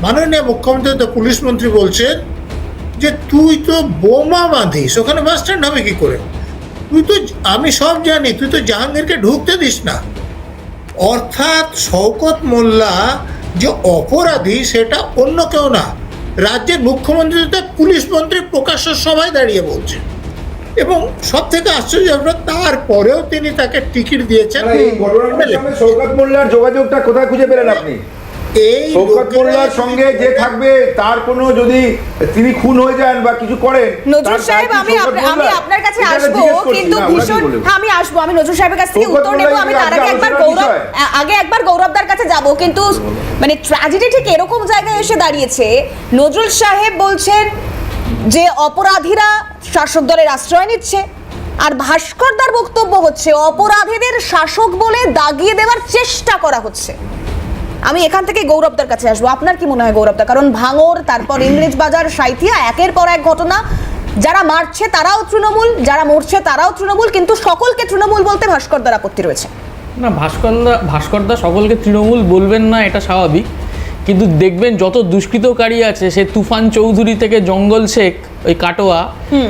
মাননীয় মুখ্যমন্ত্রী তো পুলিশ মন্ত্রী বলছেন যে তুই তো বোমা বাঁধিস, ওখানে বাস স্ট্যান্ড হবে কি করে? তুই তো, আমি সব জানি, তুই তো জাহাঙ্গীরকে ঢুকতে দিস না। অর্থাৎ শওকত মোল্লা যে অপরাধী সেটা অন্য কেউ না, রাজ্যের মুখ্যমন্ত্রী তথা পুলিশ মন্ত্রী প্রকাশ্য সভায় দাঁড়িয়ে বলছেন। এবং সব থেকে আশ্চর্য ব্যাপার, তারপরেও তিনি তাকে টিকিট দিয়েছেন। এই ঘটনার সঙ্গে শওকত মোল্লার যোগাযোগটা কোথায় খুঁজে পেলেন আপনি? এই শওকত মোল্লার সঙ্গে যে থাকবে তার কোনো যদি তিনি খুন হয়ে যান বা কিছু করেন, নজরুল সাহেব, আমি আপনার কাছে আসবো, কিন্তু ভীষণ, হ্যাঁ আমি আসবো, আমি নজরুল সাহেবের কাছ থেকে উত্তর নেবো। আমি তার আগে একবার গৌরবদার কাছে যাব, কিন্তু মানে ট্র্যাজেডি ঠিক এরকম জায়গায় এসে দাঁড়িয়েছে। নজরুল সাহেব বলছেন যে অপরাধীরা শাসক দলের আশ্রয় নিচ্ছে, আর ভাস্করদার বক্তব্য হচ্ছে অপরাধীদের শাসক বলে দাগিয়ে দেওয়ার চেষ্টা করা হচ্ছে। আমি এখান থেকে গৌরবদার কাছে আসবো। আপনার কি মনে হয় গৌরবদা? কারণ ভাঙড়, তারপর ইংরেজ বাজার, সাঁইথিয়া, একের পর এক ঘটনা। যারা মারছে তারাও তৃণমূল, যারা মরছে তারাও তৃণমূল, কিন্তু সকলকে তৃণমূল বলতে ভাস্করদার আপত্তি রয়েছে। না, ভাস্করদা সকলকে তৃণমূল বলবেন না, এটা স্বাভাবিক। কিন্তু দেখবেন যত দুষ্কৃতকারী আছে, সে তুফান চৌধুরী থেকে জঙ্গল শেখ, ওই কাটোয়া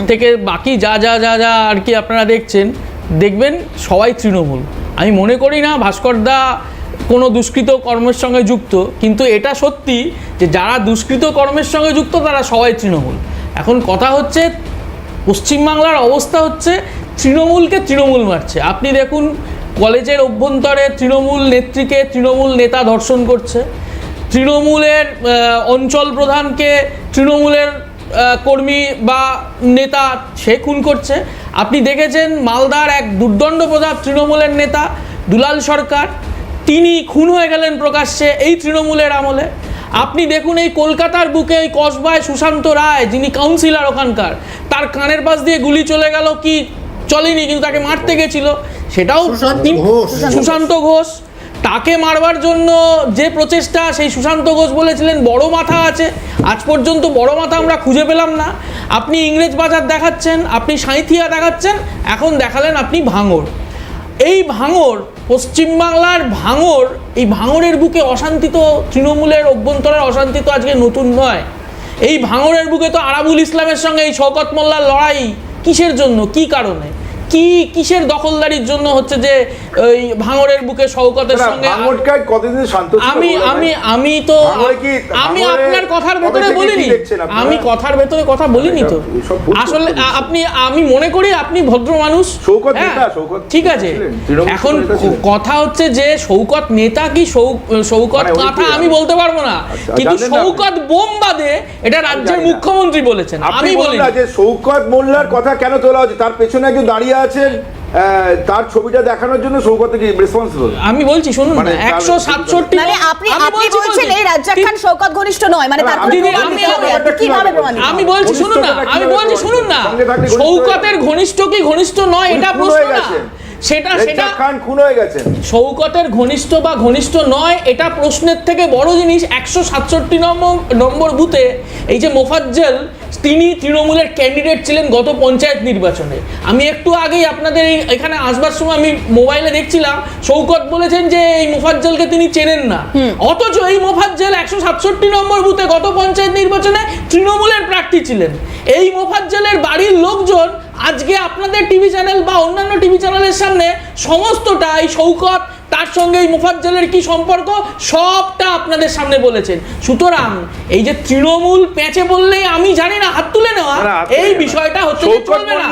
থেকে বাকি যা যা যা যা আর কি আপনারা দেখবেন সবাই তৃণমূল। আমি মনে করি না ভাস্করদা কোনো দুষ্কৃত কর্মের সঙ্গে যুক্ত, কিন্তু এটা সত্যি যে যারা দুষ্কৃত কর্মের সঙ্গে যুক্ত তারা সবাই তৃণমূল। এখন কথা হচ্ছে, পশ্চিমবাংলার অবস্থা হচ্ছে তৃণমূলকে তৃণমূল মারছে। আপনি দেখুন, কলেজের অভ্যন্তরে তৃণমূল নেত্রীকে তৃণমূল নেতা ধর্ষণ করছে, তৃণমূলের অঞ্চল প্রধানকে তৃণমূলের কর্মী বা নেতা সে খুন করছে। আপনি দেখেছেন মালদার এক দুর্দণ্ড প্রতাপ তৃণমূলের নেতা দুলাল সরকার, তিনি খুন হয়ে গেলেন প্রকাশ্যে এই তৃণমূলের আমলে। আপনি দেখুন এই কলকাতার বুকে এই কসবায় সুশান্ত রায়, যিনি কাউন্সিলর ওখানকার, তার কানের পাশ দিয়ে গুলি চলে গেল, কি চলেনি কিন্তু তাকে মারতে গেছিল, সেটাও সুশান্ত ঘোষ। তাকে মারবার জন্য যে প্রচেষ্টা, সেই সুশান্ত ঘোষ বলেছিলেন বড় মাথা আছে, আজ পর্যন্ত বড় মাথা আমরা খুঁজে পেলাম না। আপনি ইংরেজ বাজার দেখাচ্ছেন, আপনি সাঁইথিয়া দেখাচ্ছেন, এখন দেখালেন আপনি ভাঙড়। এই ভাঙড়, পশ্চিমবাংলার ভাঙড়, এই ভাঙড়ের বুকে অশান্তি তো তৃণমূলের অভ্যন্তরের অশান্তি তো আজকে নতুন নয়। এই ভাঙড়ের বুকে তো আরাবুল ইসলামের সঙ্গে এই শওকত মোল্লার লড়াই কিসের জন্য, কি কারণে, কিসের দখলদারির জন্য হচ্ছে যে ওই ভাঙড়ের বুকে শওকতের সঙ্গে? আমি তো আমি আপনার কথার ভেতরে বলিনি, আমি কথার ভেতরে কথা বলিনি তো। আসলে আমি মনে করি আপনি ভদ্র মানুষ, ঠিক আছে। এখন কথা হচ্ছে যে শওকত নেতা কি শওকত কথা আমি বলতে পারবো না, কিন্তু শওকত বোম বাদে এটা রাজ্যের মুখ্যমন্ত্রী বলেছেন, আমি বলি না। যে শওকত মোল্লার কথা কেন তোলা হচ্ছে, তার পেছনে একজন দাঁড়িয়ে আছেন, তার ছবিটা দেখানোর জন্য শওকত কি রেসপন্সিবল? আমি বলছি শুনুন না, 167 মানে আপনি বলছেন এই রাজ্জাক খান শওকত ঘনিষ্ঠ নয়, মানে তার কিভাবে প্রমাণিত? আমি বলছি শুনুন না, শওকতের ঘনিষ্ঠ কি ঘনিষ্ঠ নয় এটা প্রশ্ন না, সেটা খান খুন হয়ে গেছেন। শওকতের ঘনিষ্ঠ বা ঘনিষ্ঠ নয় এটা প্রশ্নের থেকে বড় জিনিস, 167 নম্বর বুথে এই যে মোফাজ্জল, তিনি তৃণমূলের ক্যান্ডিডেট ছিলেন গত পঞ্চায়েত নির্বাচনে। আমি একটু আগেই আপনাদের এখানে আসবার সময় আমি মোবাইলে দেখছিলাম, শওকত বলেছেন যে এই মোফাজ্জলকে তিনি চেনেন না, অথচ এই মোফাজ্জল 167 নম্বর বুথে গত পঞ্চায়েত নির্বাচনে তৃণমূলের প্রার্থী ছিলেন। এই মোফাজ্জলের বাড়ির লোকজন আজকে আপনাদের টিভি চ্যানেল বা অন্যান্য টিভি চ্যানেলের সামনে সমস্তটা এই শওকত, তার সঙ্গে এই মোফাজ্জলের কি সম্পর্ক, সবটা আপনাদের সামনে বলেছেন। সুতরাং এই যে তৃণমূল পেঁচে বললেই আমি জানি না হাত তুলে নেওয়া, এই বিষয়টা হচ্ছে চলবে না।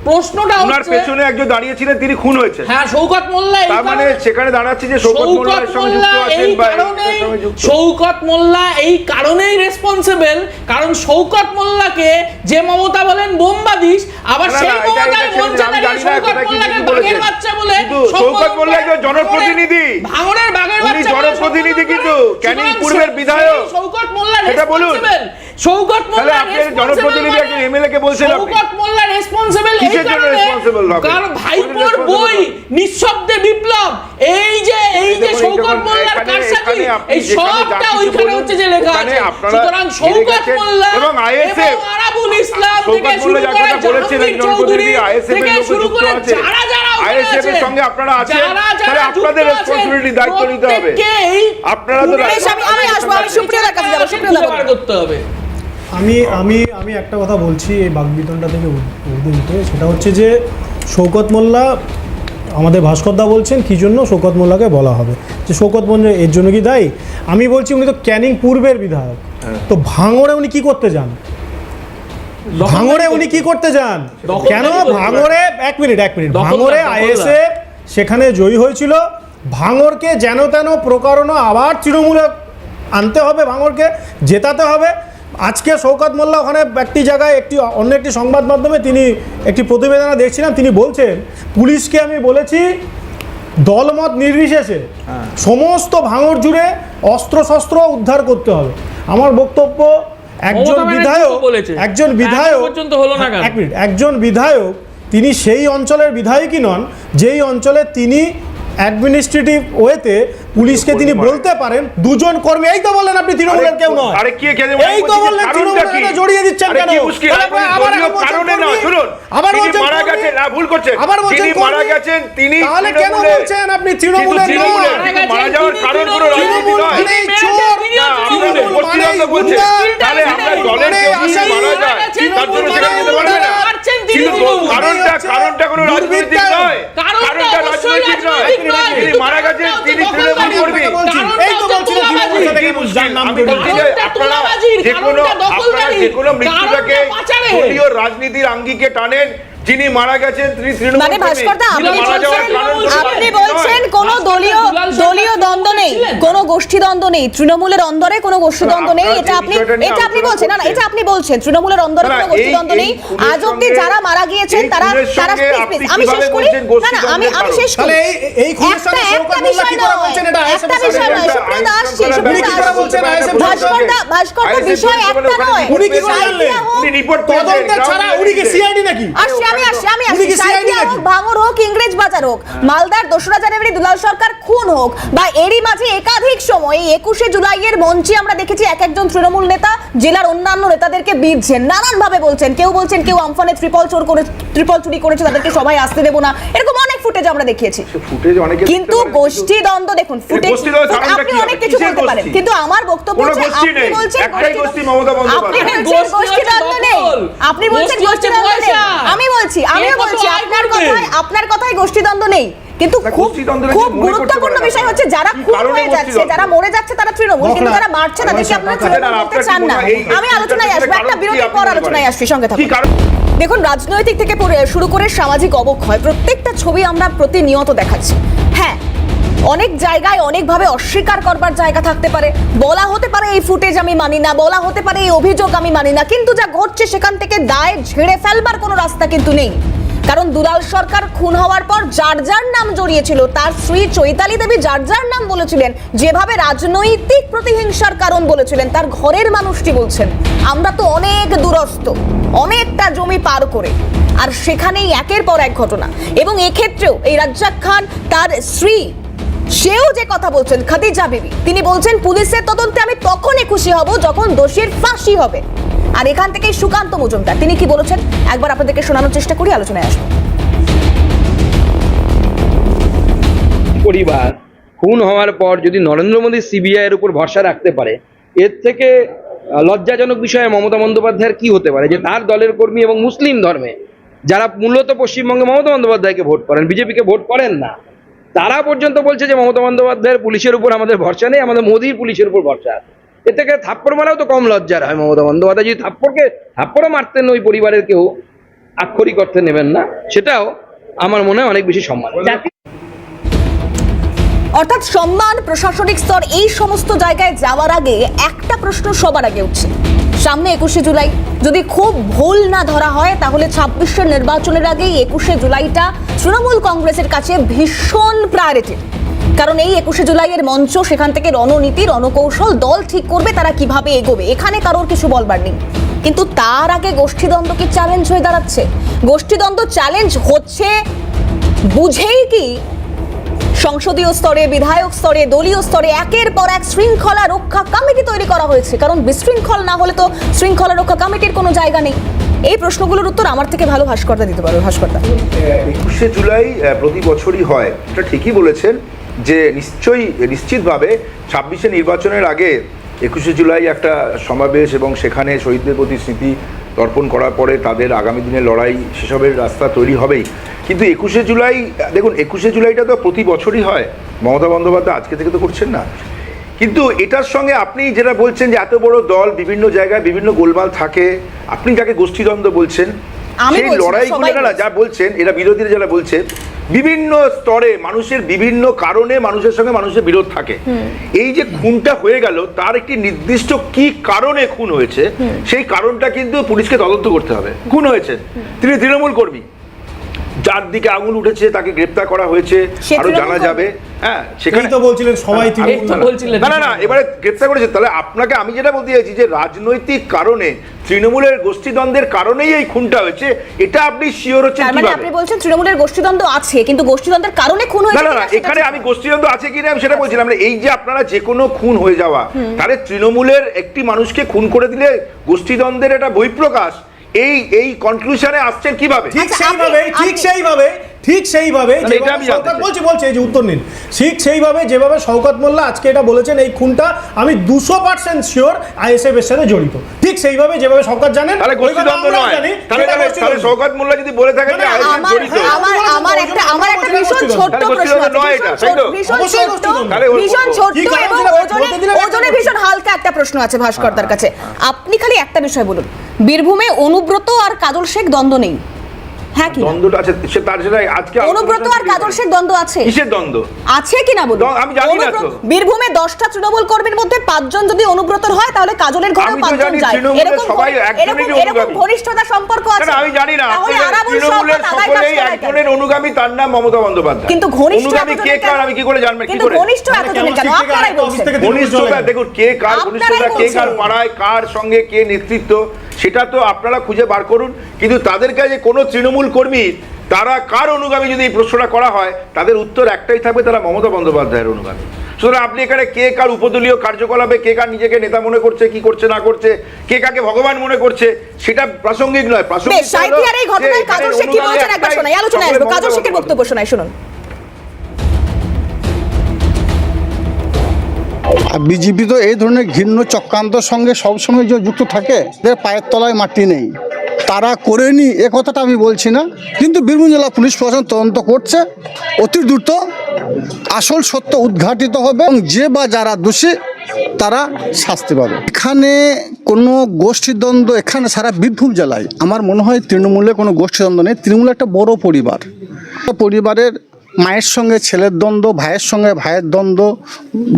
প্রশ্নটা হচ্ছে পেছনে একজন দাঁড়িয়ে ছিলেন, তিনি খুন হয়েছেন। হ্যাঁ, শওকত মোল্লা, তার মানে সেখানে দাঁড়াচ্ছে যে শওকত মোল্লার সঙ্গে যুক্ত আছেন, এই কারণেই সঙ্গে যুক্ত। শৌকত মোল্লা এই কারণেই রেসপন্সিবল, কারণ শৌকত মোল্লাকে যে মমতা বলেন বোমবাদিস, আবার না, না, সেই এটা- মমতার এটা মঞ্চে আমি দাঁড়িয়ে জানি না শৌকত কোথায় কি মোল্লাকে কি বাঘের বলেছেন। বাচ্চা বলে কিন্তু শৌকত মোল্লা একজন জনপ্রতিনিধি। ভাঙনের বাঘের উনি বাচ্চা বলে জনপ্রতিনিধি শৌকত কিন্তু, মোল্লা। ক্যানিং সুতরাং পূর্বের সেই বিধায়ক। শৌকত মোল্লা সেটা বলুন। responsible। শৌকত তাহলে মোল্লা আপনি responsible জনপ্রতিনিধি মানে একজন MLA কে বলছেন আপনি। শৌকত মোল্লা রেসপন্সিবল এই কিসের জন্য কারণে responsible হবে? কারণ ভাইপোর responsible বই হবে? নিঃশব্দে বিপ্লব, এই যে দেখুন, শৌকত যখন মোল্লার এখানে- কারসাজি, এখানে আপনি এই যেখানে সবটা যা কিছু ওইখানে বলুন, হচ্ছে যে লেখা ওখানে আছে। আপনারা সুতরাং হেরে শৌকত গেছেন মোল্লা এবং ISF এবং আরাবুল ইসলাম শৌকত থেকে মোল্লা শুরু যার করে কথা বলেছেন, জাহাঙ্গীর একজন চৌধুরী প্রতিনিধি ISF এর থেকে লোক শুরু যুক্ত করে আছে। যারা ওখানে ISF এর আছেন, সঙ্গে আপনারা আছেন, যারা তাহলে আপনাদের যুক্ত আছেন, responsibility, দায়িত্ব নিতে হবে। প্রত্যেককে এই আপনারা তো বেশ, আমি আসবো, আমি সুপ্রিয়াদার কাছে যাবো, সুপ্রিয়াদা বলুন। খুঁজে বার করতে হবে। আমি একটা কথা বলছি এই বাগবিতণ্ডা থেকে ঊর্ধ্বে উঠে, সেটা হচ্ছে যে শৌকত মোল্লা, আমাদের ভাস্করদা বলছেন কী জন্য শৌকত মোল্লাকে বলা হবে, যে শৌকত মোল্লা এর জন্য কি দায়ী? আমি বলছি উনি তো ক্যানিং পূর্বের বিধায়ক, তো ভাঙড়ে উনি কি করতে যান? ভাঙড়ে উনি কি করতে যান? দখলদারি কেন করতে পারেন। ভাঙড়ে এক মিনিট দখলদার, ভাঙড়ে দখলদার। আইএসএফ সেখানে জয়ী হয়েছিল। ভাঙড়কে যেন তেন প্রকারণা আবার তৃণমূলে আনতে হবে, ভাঙড়কে জেতাতে হবে। আজকে শৌকত মোল্লা ওখানে একটি জায়গায় অন্য একটি সংবাদ মাধ্যমে তিনি একটি প্রতিবেদনে দেখছিলাম, তিনি বলছেন পুলিশকে আমি বলেছি দলমত নির্বিশেষে সমস্ত ভাঙড় জুড়ে অস্ত্রশস্ত্র উদ্ধার করতে হবে। আমার বক্তব্য একজন মমতা ব্যানার্জি বিধায়ক, তো বলেছে। একজন এখনো বিধায়ক পর্যন্ত হলো না কেন? এক মিনিট, একজন বিধায়ক তিনি সেই অঞ্চলের বিধায়কই নন যেই অঞ্চলে তিনি অ্যাডমিনিস্ট্রেটিভ ওয়েতে পুলিশকে তিনি বলতে পারেন দুজন কর্মী, এই তো বললেন আপনি তৃণমূলের কেউ নয়, আরে কি কেন এই তো বললেন তৃণমূলের সাথে জড়িয়ে দিচ্ছেন কেন? আবার এখন বলছেন কারণে না, কর্মী, শুনুন, আবার তিনি বলছেন মারা কর্মী, গেছেন, না ভুল করছেন, আবার বলছেন তিনি মারা কর্মী। গেছেন, তিনি তাহলে কেন তৃণমূলের, বলছেন আপনি তৃণমূলের কিন্তু নয়? তৃণমূলের, কিন্তু মারা যাওয়ার কারণ কোনো রাজনীতি তৃণমূল নয়। মানেই চোর, না, আপনাদের তৃণমূল গোষ্ঠীদ্বন্দ্ব মানেই বলছেন। গুন্ডা, তাহলে আমরা তৃণমূল দলের মানেই কেউ যদি আসামি, মারা যায়, তার জন্য সেটা যেতে পারবে না। মারছেন কিন্তু তৃণমূল। কারণটা কোনো রাজনৈতিক নয়, কারণটা অবশ্যই রাজনৈতিক নয়। রাজনৈতিক নয়, তিনি কিন্তু মারা গেছেন, তিনি কারণটা তৃণমূল হচ্ছে কর্মী। কারণটা এই তো হচ্ছে বলছিলেন তোলাবাজি। তৃণমূল থেকে যার নাম আমি জড়িয়ে বলছি যে কারণটা আপনারা তোলাবাজির, যে কোনো কারণটা দখলদারি, মৃত্যুটাকে কারণটা পাচারের। দলীয় রাজনীতির আঙ্গিকে টানেন। যিনি মারা গেছেন তিনি তৃণমূল মানে কর্মী। ভাস্করদা, আপনি তিনি মারা যাওয়ার বলছেন- কারণ কোনো আপনি রাজনীতি বলছেন নয়। কোনো দলীয় দ্বন্দ্ব নেই, কোনো গোষ্ঠী দ্বন্দ্ব নেই, তৃণমূলের অন্দরে কোনো গোষ্ঠী দ্বন্দ্ব নেই, আপনারা এটা যে আপনি বিষয়টা নিয়ে এটা আপনি আলোচনা বলছেন, না না, করছেন। এটা আপনি বলছেন তৃণমূলের অন্দরে না, কোনো গোষ্ঠী এই- দ্বন্দ্ব নেই। এই খুনের আজ অব্দি সঙ্গে- যারা মারা গিয়েছেন এই তারা খুনের তারা সঙ্গে please, আপনি please, আমি শেষ কিভাবে করি, বলছেন গোষ্ঠী না না, আমি দ্বন্দ্বের শেষ তাহলে করি। এই খুনের একটা সঙ্গে শৌকত একটা মোল্লা বিষয় কি করে নয়, বলছেন এটা ISF একটা এর বিষয় সাথে? নয়, সুপ্রিয়দা আসছি, আইন সুপ্রিয়দা শৃঙ্খলা আসছি। বলছেন ISF ভাস্করদা বিষয় একটা নয়। উনি কি করে সাইদিয়া জানলেন? হোক, উনি রিপোর্ট তদন্তের ছাড়া উনি কি সিআইডি নাকি? আসছি, আমি উনি কি আসছি। CID সাইদিয়া নাকি? হোক, ভাঙড় হোক, ইংরেজ বাজার হোক, মালদার 2রা জানুয়ারি দুলাল সরকার খুন হোক, বা এরই মাঝে একাধিক সময় 21শে জুলাইয়ের মঞ্চে আমরা দেখেছি এক একজন তৃণমূল নেতা জেলার অন্যান্য নেতাদেরকে বিঁধছেন, নানান ভাবে বলছেন, কেউ বলছেন কেউ আমফানে ট্রিপল চুরি করেছে, তাদেরকে সবাই আসতে দেবো না, এরকম অনেক ফুটেজ আমরা দেখিয়েছি। ফুটেজ অনেকে কিন্তু গোষ্ঠী দ্বন্দ্ব দেখুন, ফুটেজ গোষ্ঠীদ্বন্দ্বের কারণটা আপনি কি হবে? অনেক কিছু কিসের বলতে পারেন, গোষ্ঠী? কিন্তু আমার বক্তব্য কোনো হচ্ছে গোষ্ঠী আপনি নেই, বলছেন একটাই গোষ্ঠী মমতা আপনি বন্দ্যোপাধ্যায়। বলছেন গোষ্ঠী গোষ্ঠী হচ্ছে দ্বন্দ্ব নেই, দখল। আপনি বলছেন গোষ্ঠী গোষ্ঠী হচ্ছে দ্বন্দ্ব নেই, পয়সা। আমিও বলছি কত আয় করবে? আপনার কথাই গোষ্ঠী দ্বন্দ্ব নেই, কিন্তু না, খুব গোষ্ঠী দ্বন্দ্বের খুব কিছু মনে করতে গুরুত্বপূর্ণ পারে না। বিষয় হচ্ছে যারা কি খুন কারণে হয়ে গোষ্ঠী যাচ্ছে, দ্বন্দ্ব? যারা মরে যাচ্ছে তারা তৃণমূল, কিন্তু যারা মারছে তাদেরকে আপনারা তৃণমূল বলতে চান না। আমি আলোচনায় আসবো, একটা বিরতির পর আলোচনায় আসছি, সঙ্গে কি থাকুন। কারণ? দেখুন, রাজনৈতিক থেকে শুরু করে সামাজিক অবক্ষয় প্রত্যেকটা ছবি আমরা প্রতিনিয়ত দেখাচ্ছি। হ্যাঁ, অনেক জায়গায় অনেকভাবে অস্বীকার করবার জায়গা থাকতে পারে, বলা হতে পারে এই ফুটেজ আমি মানি না, বলা হতে পারে এই অভিযোগ আমি মানি না, কিন্তু যা ঘটছে সেখান থেকে দায় ঝেড়ে ফেলবার কোনো রাস্তা কিন্তু নেই। কারণ দুলাল সরকার খুন হওয়ার পর যার যার নাম জড়িয়েছিল, তার স্ত্রী চৈতালি দেবী যার যার নাম বলেছিলেন, যেভাবে রাজনৈতিক প্রতিহিংসার কারণ বলেছিলেন, তার ঘরের মানুষটি বলছেন আমরা তো অনেক দূরস্থ, অনেকটা জমি পার করে, আর সেখানেই একের পর এক ঘটনা। এবং এক্ষেত্রেও এই রাজ্জাক খান তার স্ত্রী সেও যে কথা বলছেন, খাদিজা বিবি, তিনি বলছেন পুলিশের তদন্তে আমি তখনই খুশি হব যখন দোষীর ফাঁসি হবে। আর এখান থেকে সুকান্ত মজুমদার তিনি কি বলেছেন একবার আপনাদেরকে শোনানোর চেষ্টা করি, আলোচনায় আসবো। পরিবার খুন হওয়ার পর যদি নরেন্দ্র মোদী সিবিআই এর উপর ভরসা রাখতে পারে, এর থেকে লজ্জাজনক বিষয়ে মমতা বন্দ্যোপাধ্যায়ের কি হতে পারে যে তার দলের কর্মী এবং মুসলিম ধর্মে যারা মূলত পশ্চিমবঙ্গে মমতা বন্দ্যোপাধ্যায়কে ভোট করেন, বিজেপিকে ভোট করেন না, তারা পর্যন্ত বলছে যে মমতা বন্দ্যোপাধ্যায়ের পুলিশের উপর আমাদের ভরসা নেই, আমাদের মোদীর পুলিশের উপর ভরসা আছে। এর থেকে থাপ্পড় মারাও তো কম লজ্জার হয়। মমতা বন্দ্যোপাধ্যায় যদি থাপ্পড়ও মারতেন ওই পরিবারের কেউ আক্ষরিক অর্থে নেবেন না, সেটাও আমার মনে হয় অনেক বেশি সম্মান। অর্থাৎ সম্মান, প্রশাসনিক স্তর, এই সমস্ত জায়গায় যাওয়ার আগে একটা প্রশ্ন সবার আগে উঠছে। সামনে 21শে জুলাই, যদি খুব ভুল না ধরা হয় তাহলে 26এর নির্বাচনের আগেই 21শে জুলাইটা তৃণমূল কংগ্রেসের কাছে ভীষণ প্রায়োরিটি। কারণ এই 21শে জুলাইয়ের মঞ্চ, সেখান থেকে রণনীতি, রণকৌশল দল ঠিক করবে তারা কিভাবে এগোবে, এখানে কারোর কিছু বলবার নেই। কিন্তু তার আগে গোষ্ঠীদ্বন্দ্ব কি চ্যালেঞ্জ হয়ে দাঁড়াচ্ছে? গোষ্ঠীদ্বন্দ্ব চ্যালেঞ্জ হচ্ছে বুঝেই কি সংসদীয় স্তরে, বিধায়ক স্তরে, দলীয় স্তরে একের পর এক শৃঙ্খলা রক্ষা কমিটি তৈরি করা হয়েছে। কারণ বিশৃঙ্খল না হলে তো শৃঙ্খলা রক্ষা কমিটির কোনো জায়গা নেই। এই প্রশ্নগুলোর উত্তর আমার থেকে ভালো ভাস্করদা দিতে পারবে। ভাস্করদা, 21শে জুলাই প্রতি বছরই হয়, এটা ঠিকই বলেছেন যে নিশ্চিতভাবে 26শে নির্বাচনের আগে 21শে জুলাই একটা সমাবেশ এবং সেখানে শহীদদের প্রতি স্মৃতি তর্পণ করার পরে তাদের আগামী দিনের লড়াই, সেসবের রাস্তা তৈরি হবেই। কিন্তু 21শে জুলাই, দেখুন 21শে জুলাইটা তো প্রতি বছরই হয়, মমতা বন্দ্যোপাধ্যায় আজকে থেকে তো করছেন না। কিন্তু এটার সঙ্গে আপনি যেটা বলছেন যে এত বড় দল, বিভিন্ন জায়গায় বিভিন্ন গোলমাল থাকে, আপনি যাকে গোষ্ঠীদ্বন্দ্ব বলছেন, সেই লড়াইগুলো না যা বলছেন, এরা বিরোধীরা যারা বলছে, বিভিন্ন স্তরে মানুষের বিভিন্ন কারণে মানুষের সঙ্গে মানুষের বিরোধ থাকে। এই যে খুনটা হয়ে গেল, তার একটি নির্দিষ্ট কি কারণে খুন হয়েছে, সেই কারণটা কিন্তু পুলিশকে তদন্ত করতে হবে। খুন হয়েছেন তিনি তৃণমূল কর্মী, যার দিকে আঙুল উঠেছে তাকে গ্রেপ্তার করা হয়েছে, আরো জানা যাবে। হ্যাঁ, সেখানে তো বলছিলেন সবাই না, এবারে গ্রেপ্তার করেছে। তাহলে আপনাকে আমি যেটা বলতে চাইছি যে রাজনৈতিক কারণে, তৃণমূলের গোষ্ঠীদ্বন্দ্বের কারণেই এই খুনটা হয়েছে, এটা আপনি শিওর হচ্ছেন কিভাবে? আপনি বলছেন তৃণমূলের গোষ্ঠীদ্বন্দ্ব আছে, কিন্তু গোষ্ঠীদ্বন্দ্বের কারণে খুন হয়েছে না, এখানে আমি গোষ্ঠীদ্বন্দ্ব আছে কিনা আমি সেটা বলছিলাম না। এই যে আপনারা যে কোনো খুন হয়ে যাওয়া, তাহলে তৃণমূলের একটি মানুষকে খুন করে দিলে গোষ্ঠীদ্বন্দ্বের একটা বহিঃপ্রকাশ, এই কনক্লুশনে আসছেন কিভাবে? ঠিক সেইভাবে বলছে এই যে উত্তর নিন, ঠিক সেইভাবে যেভাবে শওকত মোল্লা আজকে এটা বলেছেন, এই খুনটা আমি 200% শিওর আইএসএফ এর সাথে জড়িত। ঠিক সেইভাবে যেভাবে শওকত জানেন, তাহলে গোষ্ঠীদ্বন্দ্ব নয়। তাহলে শওকত মোল্লা যদি বলে থাকেন যে আইএসএফ জড়িত, আমার একটা ভীষণ ছোট্ট প্রশ্ন আছে, ভীষণ ছোট্ট এবং ওজনে ভীষণ হালকা একটা প্রশ্ন আছে ভাস্করদার কাছে। আপনি খালি একটা বিষয় বলুন, বীরভূমে অনুব্রত আর কাজল শেখ দ্বন্দ্ব নেই? হ্যাঁ কি দ্বন্দ্বটা আছে? তার সেটা আজকে অনুব্রত আর কাজল শেখ দ্বন্দ্ব আছে? কিসের দ্বন্দ্ব আছে কিনা বলুন? আমি জানি না তো। বীরভূমে 10টা তৃণমূল কর্মীর মধ্যে 5 জন যদি অনুব্রতর হয়, তাহলে কাজলের ঘরে 5 জন যায়। এরকম ঘনিষ্ঠতা সম্পর্ক আছে? আমি জানি না। তৃণমূলের সকলেই একজনের অনুগামী, তার নাম মমতা বন্দ্যোপাধ্যায়। কিন্তু ঘনিষ্ঠ অনুগামী কে কার আমি কি করে জানবেন? কি করে ঘনিষ্ঠ এতজনের কেন? আপনারাই বলছেন ঘনিষ্ঠতা। দেখুন কে কার ঘনিষ্ঠতা, কে কার পাড়ায়, কার সঙ্গে কে নেতৃত্ব, সেটা তো আপনারা খুঁজে বার করুন। কিন্তু তাদের কাছে কোনো তৃণমূল কর্মী তারা কার অনুগামী যদি এই প্রশ্নটা করা হয়, তাদের উত্তর একটাই থাকবে, তারা মমতা বন্দ্যোপাধ্যায়ের অনুগামী। সুতরাং আপনি এখানে কে কার উপদলীয় কার্যকলাপে, কে কার নিজেকে নেতা মনে করছে, কি করছে না করছে, কে কাকে ভগবান মনে করছে, সেটা প্রাসঙ্গিক নয়। প্রাসঙ্গিক এই ঘটনায় কাজল শেখ কি বলছেন একবার শোনাই, আলোচনায় আসবো। কাজল শেখের বক্তব্য শোনাই, শুনুন। বিজেপি তো এই ধরনের ঘৃণ্য চক্রান্তের সঙ্গে সবসময় যে যুক্ত থাকে, এদের পায়ের তলায় মাটি নেই, তারা করেনি এ কথাটা আমি বলছি না। কিন্তু বীরভূম জেলা পুলিশ প্রশাসন তদন্ত করছে, অতি দ্রুত আসল সত্য উদ্ঘাটিত হবে এবং যে বা যারা দোষী তারা শাস্তি পাবে। এখানে কোনো গোষ্ঠীদ্বন্দ্ব, এখানে সারা বীরভূম জেলায় আমার মনে হয় তৃণমূলে কোনো গোষ্ঠীদ্বন্দ্ব নেই। তৃণমূল একটা বড় পরিবার, পরিবারের মায়ের সঙ্গে ছেলের দ্বন্দ্ব, ভাইয়ের সঙ্গে ভাইয়ের দ্বন্দ্ব,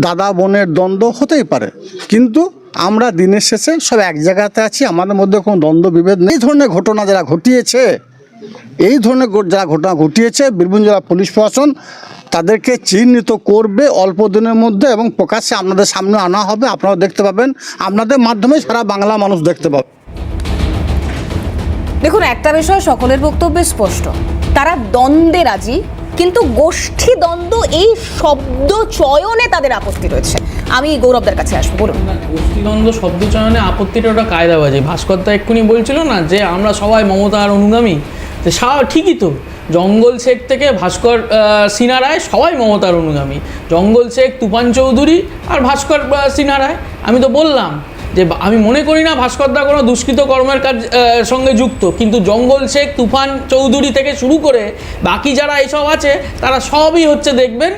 দাদা বোনের দ্বন্দ্ব হতেই পারে, কিন্তু আমরা দিনের শেষে সব এক জায়গাতে আছি, আমাদের মধ্যে কোনো দ্বন্দ্ব বিভেদ নেই। এই ধরনের ঘটনা যারা ঘটিয়েছে, বীরভূম জেলা পুলিশ প্রশাসন তাদেরকে চিহ্নিত করবে অল্প দিনের মধ্যে এবং প্রকাশ্যে আপনাদের সামনে আনা হবে। আপনারা দেখতে পাবেন, আপনাদের মাধ্যমে সারা বাংলা মানুষ দেখতে পাবে। দেখুন, একটা বিষয় সকলের বক্তব্যে স্পষ্ট, তারা দ্বন্দ্বে রাজি, কিন্তু গোষ্ঠী দ্বন্দ্ব এই শব্দ চয়নে তাদের আপত্তি রয়েছে। আমি গৌরবদের কাছে আসবো, বলুন। গোষ্ঠীদ্বন্দ্ব শব্দ চয়নে আপত্তিটা ওটা কায়দাবাজি। ভাস্করদা এক্ষুনি বলছিল না যে আমরা সবাই মমতার অনুগামী, তো ঠিকই তো। জঙ্গল শেখ থেকে ভাস্কর সিনহা রায় সবাই মমতার অনুগামী। জঙ্গল শেখ, তুফান চৌধুরী আর ভাস্কর সিনহা রায়। আমি তো বললাম যে আমি মনে করি না ভাস্করদা কোনো দুষ্কৃত কর্মের কাজ সঙ্গে যুক্ত, কিন্তু জঙ্গল শেখ, তুফান চৌধুরী থেকে শুরু করে বাকি যারা এইসব আছে তারা সবই হচ্ছে দেখবেন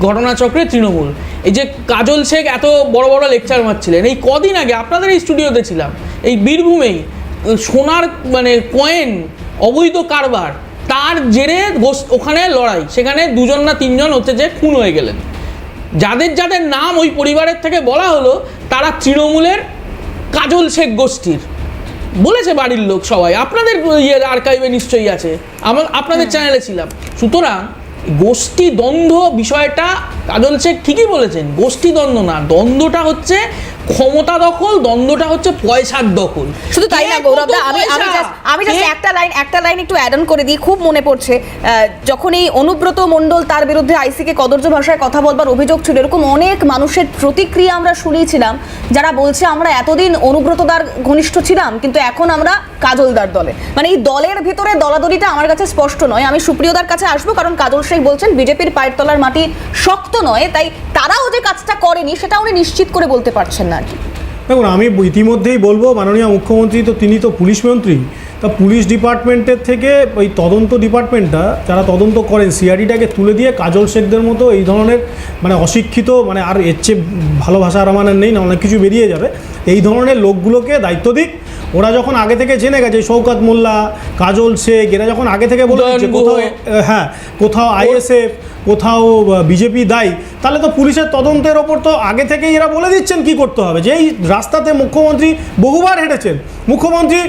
ঘটনাচক্রে তৃণমূল। এই যে কাজল শেখ এত বড় বড় লেকচার মারছিলেন, এই কদিন আগে আপনাদের এই স্টুডিওতে ছিলাম, এই বীরভূমেই সোনার কয়েন অবৈধ কারবার, তার জেরে ওখানে লড়াই, সেখানে 2 না 3 জন হচ্ছে যে খুন হয়ে গেলেন। যাদের যাদের নাম ওই পরিবারের থেকে বলা হলো তারা তৃণমূলের কাজল শেখ গোষ্ঠীর, বলেছে বাড়ির লোক সবাই, আপনাদের ইয়ের আর্কাইভে নিশ্চয়ই আছে, আপনাদের চ্যানেলে ছিলাম। সুতরাং গোষ্ঠী দ্বন্দ্ব বিষয়টা কাজল শেখ ঠিকই বলেছেন, গোষ্ঠী দ্বন্দ্ব না, দ্বন্দ্বটা হচ্ছে ক্ষমতা দখল, দ্বন্দ্বটা হচ্ছে পয়সার দখল। শুধু তাই না গৌরব দা, আমি জাস্ট একটা লাইন একটু অ্যাড অন করে দিই, খুব মনে পড়ছে যখন এই অনুব্রত মণ্ডল তার বিরুদ্ধে আইসিকে কদর্য ভাষায় কথা বলবার অভিযোগ ছিল, এরকম অনেক মানুষের প্রতিক্রিয়া আমরা শুনিয়েছিলাম যারা বলছে আমরা এতদিন অনুব্রতদার ঘনিষ্ঠ ছিলাম কিন্তু এখন আমরা কাজলদার দলে। মানে এই দলের ভিতরে দলাদলিটা আমার কাছে স্পষ্ট নয়। আমি সুপ্রিয়দার কাছে আসবো, কারণ কাজল শেখ বলছেন বিজেপির পায়ের তলার মাটি শক্ত নয়, তাই তারাও যে কাজটা করেনি সেটা উনি নিশ্চিত করে বলতে পারছেন না আর কি। দেখুন, আমি ইতিমধ্যেই বলবো, মাননীয় মুখ্যমন্ত্রী তো তিনি তো পুলিশ মন্ত্রী, তা পুলিশ ডিপার্টমেন্টের থেকে ওই তদন্ত ডিপার্টমেন্টটা যারা তদন্ত করেন সিআইডিটাকে তুলে দিয়ে কাজল শেখদের মতো এই ধরনের মানে অশিক্ষিত, মানে আর এর চেয়ে ভালো ভাষা আর আমার নেই না, অনেক কিছু বেরিয়ে যাবে, এই ধরনের লোকগুলোকে দায়িত্ব দিক। ওরা যখন আগে থেকে জেনে গেছে, শওকত মোল্লা, কাজল শেখ, এরা যখন আগে থেকে বলে দিচ্ছে কোথাও কোথাও আইএসএফ, কোথাও বিজেপি দায়ী, তাহলে তো পুলিশের তদন্তের ওপর তো আগে থেকেই এরা বলে দিচ্ছেন কি করতে হবে। যে এই রাস্তাতে মুখ্যমন্ত্রী বহুবার হেঁটেছেন, মুখ্যমন্ত্রী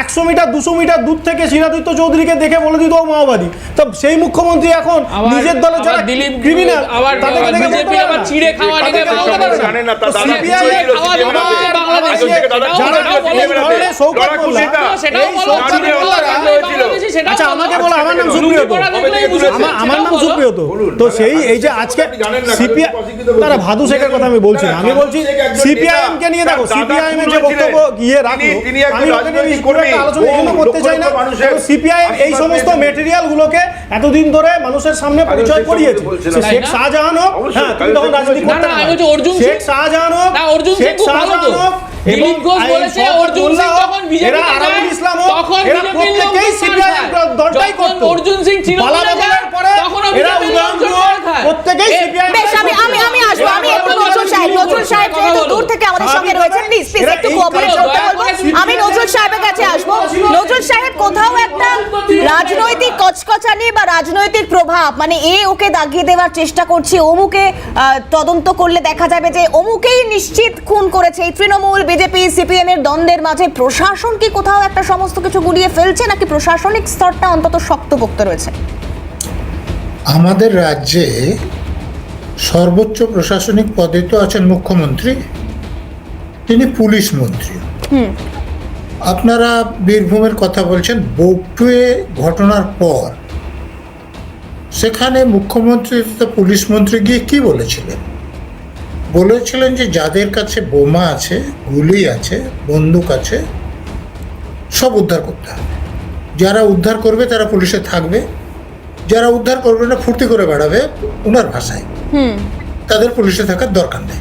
100 মিটার 200 মিটার দূর থেকে সিরাজুদ্দৌলা চৌধুরীকে দেখে বলে দিত মাওবাদী, তো সেই মুখ্যমন্ত্রী এখন নিজের দলে যারা ক্রিমিনাল তাদেরকে দেখে বিজেপি আবার চিড়ে খাওয়া নিয়ে জানেন না, তা দাদা আচ্ছা আমাকে বলো, আমার নাম সুপ্রিয়ত, আমার নাম সুপ্রিয়ত, তো সেই এই যে আজকে সিপিআই তারা ভাদু শেখের কথা আমি বলছি না, আমি বলছি সিপিআইএম কে নিয়ে দেখো, সিপিআইএম এর যে বক্তব্য ইয়ে রাখলো, আমি আলোচনা এখনো করতে চাই না। সিপিআইএম এই সমস্ত মেটেরিয়াল গুলোকে এতদিন ধরে মানুষের সামনে পরিচয় করিয়েছে। শেখ শাহজাহান হোক, হ্যাঁ তুমি তখন রাজনীতি করতে না, শেখ শাহজাহান হোক, শেখ শাহজাহান হোক এবং অর্জুন সিং যখন বিজেপি ইসলাম হোক, এরা প্রত্যেককেই সিপিআইএম দলটাই করত। অর্জুন সিং বালাবাজারের পরে এরা উদাহরণগুলো প্রত্যেককেই সিপিআইএম। বেশ, আমি আসবো, আমি একটু নজরুল সাহেব যেহেতু দূর থেকে আমাদের সঙ্গে রয়েছেন, প্লিজ একটু কোঅপারেট করতে বলবো। আমি নজরুল সাহেবের কাছে আসবো। নজরুল সাহেব, কোথাও একটা রাজনৈতিক কচকচানি বা রাজনৈতিক প্রভাব, মানে ওকে দাগিয়ে দেওয়ার চেষ্টা করছে, অমুকে তদন্ত করলে দেখা যাবে যে অমুকেই নিশ্চিত খুন করেছে, এই তৃণমূল বিজেপি সিপিএম এর দ্বন্দ্বের মাঝে প্রশাসন কি কোথাও একটা সমস্ত কিছু গুলিয়ে ফেলছে, নাকি প্রশাসনিক স্তরটা অন্তত শক্তপোক্ত রয়েছে? আমাদের রাজ্যে সর্বোচ্চ প্রশাসনিক পদে তো আছেন মুখ্যমন্ত্রী, তিনি পুলিশ মন্ত্রী। আপনারা বীরভূমের কথা বলছেন, বকটুয়ে ঘটনার পর সেখানে মুখ্যমন্ত্রী তথা পুলিশ মন্ত্রী গিয়ে কি বলেছিলেন? বলেছিলেন যে যাদের কাছে বোমা আছে, গুলি আছে, বন্দুক আছে, সব উদ্ধার করতে হবে। যারা উদ্ধার করবে তারা পুলিশে থাকবে, যারা উদ্ধার করবে না ফুর্তি করে বেড়াবে ওনার ভাষায়, তাদের পুলিশে থাকার দরকার নেই।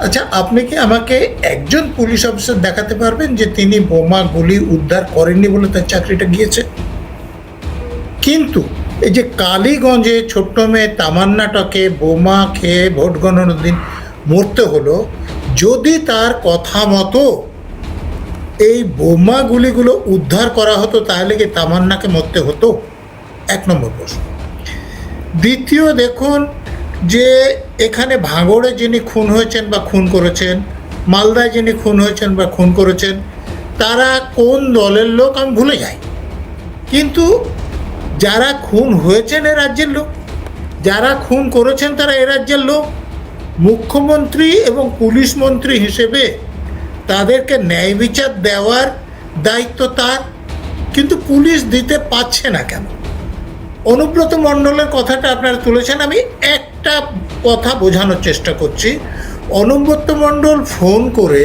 আচ্ছা, আপনি কি আমাকে একজন পুলিশ অফিসার দেখাতে পারবেন যে তিনি বোমা গুলি উদ্ধার করেননি বলে তার চাকরিটা গিয়েছে? কিন্তু এই যে কালীগঞ্জে ছোট্ট মেয়ে তামান্নাটাকে বোমা খেয়ে ভোট গণনার দিন মরতে হলো, যদি তার কথা মতো এই বোমাগুলিগুলো উদ্ধার করা হতো তাহলে কি তামান্নাকে মরতে হতো? 1 নম্বর প্রশ্ন। দ্বিতীয়, দেখুন যে এখানে ভাঙড়ে যিনি খুন হয়েছেন বা খুন করেছেন, মালদায় যিনি খুন হয়েছেন বা খুন করেছেন, তারা কোন দলের লোক আমি ভুলে যাই, কিন্তু যারা খুন হয়েছেন এ রাজ্যের লোক, যারা খুন করেছেন তারা এ রাজ্যের লোক। মুখ্যমন্ত্রী এবং পুলিশ মন্ত্রী হিসেবে তাদেরকে ন্যায় বিচার দেওয়ার দায়িত্ব তার, কিন্তু পুলিশ দিতে পারছে না কেন? অনুব্রত মণ্ডলের কথাটা আপনারা তুলেছেন, আমি একটা কথা বোঝানোর চেষ্টা করছি। অনুব্রত মণ্ডল ফোন করে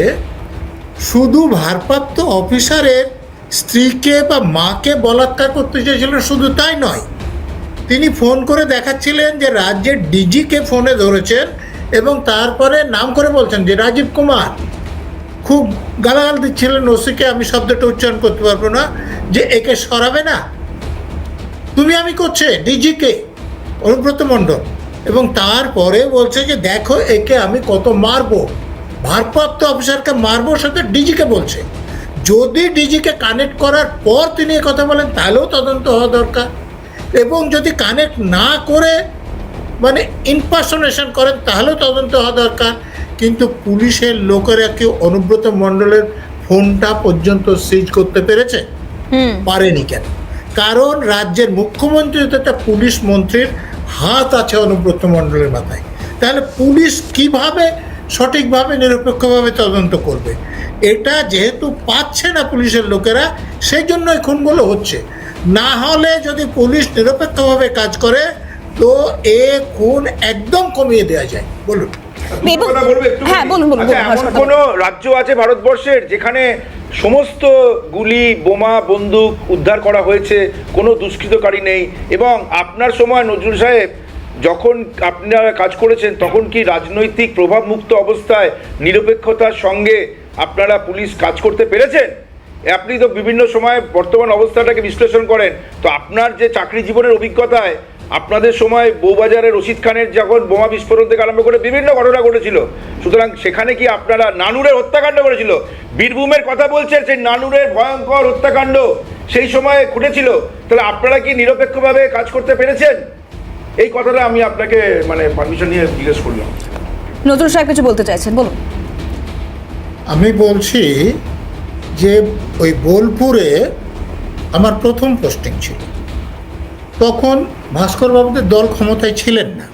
শুধু ভারপ্রাপ্ত অফিসারের স্ত্রীকে বা মাকে বলাৎকার করতে চেয়েছিলেন, শুধু তাই নয়, তিনি ফোন করে দেখাচ্ছিলেন যে রাজ্যের ডিজিকে ফোনে ধরেছেন এবং তারপরে নাম করে বলছেন যে রাজীব কুমার, খুব গালাগাল দিচ্ছিলেন ওসিকে, আমি শব্দটা উচ্চারণ করতে পারবো না, যে একে সরাবে না, তুমি আমি করছে ডিজিকে অনুব্রত মণ্ডল, এবং তারপরে বলছে যে দেখো একে আমি কত মারবো, ভারপ্রাপ্ত অফিসারকে মারবো, সাথে ডিজিকে বলছে। যদি ডিজিকে কানেক্ট করার পর তিনি কথা বলেন তাহলেও তদন্ত হওয়া দরকার, এবং যদি কানেক্ট না করে মানে ইনপারসনেশন করেন তাহলেও তদন্ত হওয়া দরকার। কিন্তু পুলিশের লোকেরা কি অনুব্রত মণ্ডলের ফোনটা পর্যন্ত সিজ করতে পেরেছে? পারেনি কেন? কারণ রাজ্যের মুখ্যমন্ত্রী তথা পুলিশ মন্ত্রীর হাত আছে অনুব্রত মণ্ডলের মাথায়। তাহলে পুলিশ কিভাবে সঠিকভাবে নিরপেক্ষভাবে তদন্ত করবে? এটা যেহেতু পাচ্ছে না পুলিশের লোকেরা, সেই জন্য এই খুনগুলো হচ্ছে। না হলে যদি পুলিশ নিরপেক্ষভাবে কাজ করে তো এ খুন একদম কমিয়ে দেওয়া যায়। বলুন। এবং- হ্যাঁ, বলুন, বলুন, আচ্ছা, বলুন, এমন ভাস্কর দা। কোনো রাজ্য আছে ভারতবর্ষের যেখানে সমস্ত গুলি, বোমা, বন্দুক উদ্ধার করা হয়েছে, কোনো দুষ্কৃতকারী নেই? এবং আপনার সময় নজরুল সাহেব যখন আপনারা কাজ করেছেন তখন কি রাজনৈতিক প্রভাব মুক্ত অবস্থায় নিরপেক্ষতার সঙ্গে আপনারা পুলিশ কাজ করতে পেরেছেন? আপনি তো বিভিন্ন সময় বর্তমান অবস্থাটাকে বিশ্লেষণ করেন, তো আপনার যে চাকরি জীবনের অভিজ্ঞতায় আপনাদের সময় বউবাজারের রশিদ খানের যখন বোমা বিস্ফোরণ থেকে আরম্ভ করে বিভিন্ন ঘটনা ঘটেছিল, সুতরাং সেখানে কি আপনারা নানুরের হত্যাকাণ্ড করেছিল, বীরভূমের কথা বলছেন, সেই নানুরের ভয়ঙ্কর হত্যাকাণ্ড সেই সময় ঘটেছিল, তাহলে আপনারা কি নিরপেক্ষভাবে কাজ করতে পেরেছেন? এই কথাটা আমি আপনাকে মানে পারমিশন নিয়ে জিজ্ঞেস করলাম। নজরুল সাহেব কিছু বলতে চাইছেন, বলুন। আমি বলছি যে ওই বোলপুরে আমার প্রথম পোস্টিং ছিল, তখন ভাস্কর বাবুদের দল ক্ষমতায় ছিলেন না।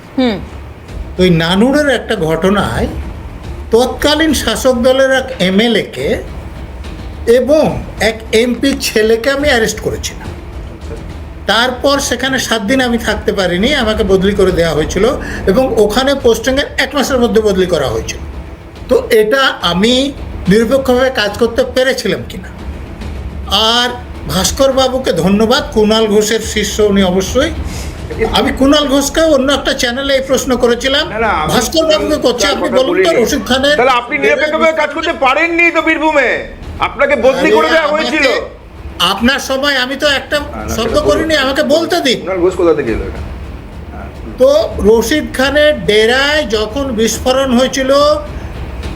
ওই নানুরের একটা ঘটনায় তৎকালীন শাসক দলের এক এমএলএকে এবং এক এমপির ছেলেকে আমি অ্যারেস্ট করেছিলাম। তারপর সেখানে 7 দিন আমি থাকতে পারিনি, আমাকে বদলি করে দেওয়া হয়েছিল এবং ওখানে পোস্টিংয়ের 1 মাসের মধ্যে বদলি করা হয়েছিল। তো এটা আমি নিরপেক্ষভাবে কাজ করতে পেরেছিলাম কিনা। আর ভাস্কর বাবুকে ধন্যবাদ, কুণাল ঘোষের শিষ্য উনি অবশ্যই। আমি কুণাল ঘোষকে অন্য একটা চ্যানেলে এই প্রশ্ন করেছিলাম, ভাস্কর বাবুকে করছে, আপনি বলুন তো রশিদ খানের। তাহলে আপনি নিরপেক্ষভাবে কাজ করতে পারেননি তো বীরভূমে, আপনাকে বদলি করে দেওয়া হয়েছিল। আপনার সময় আমি তো একটা শব্দ করিনি, আমাকে বলতে দিন। ঘোষ কোথা থেকে এলো এটা? তো রশিদ খানের ডেরায় যখন বিস্ফোরণ হয়েছিল,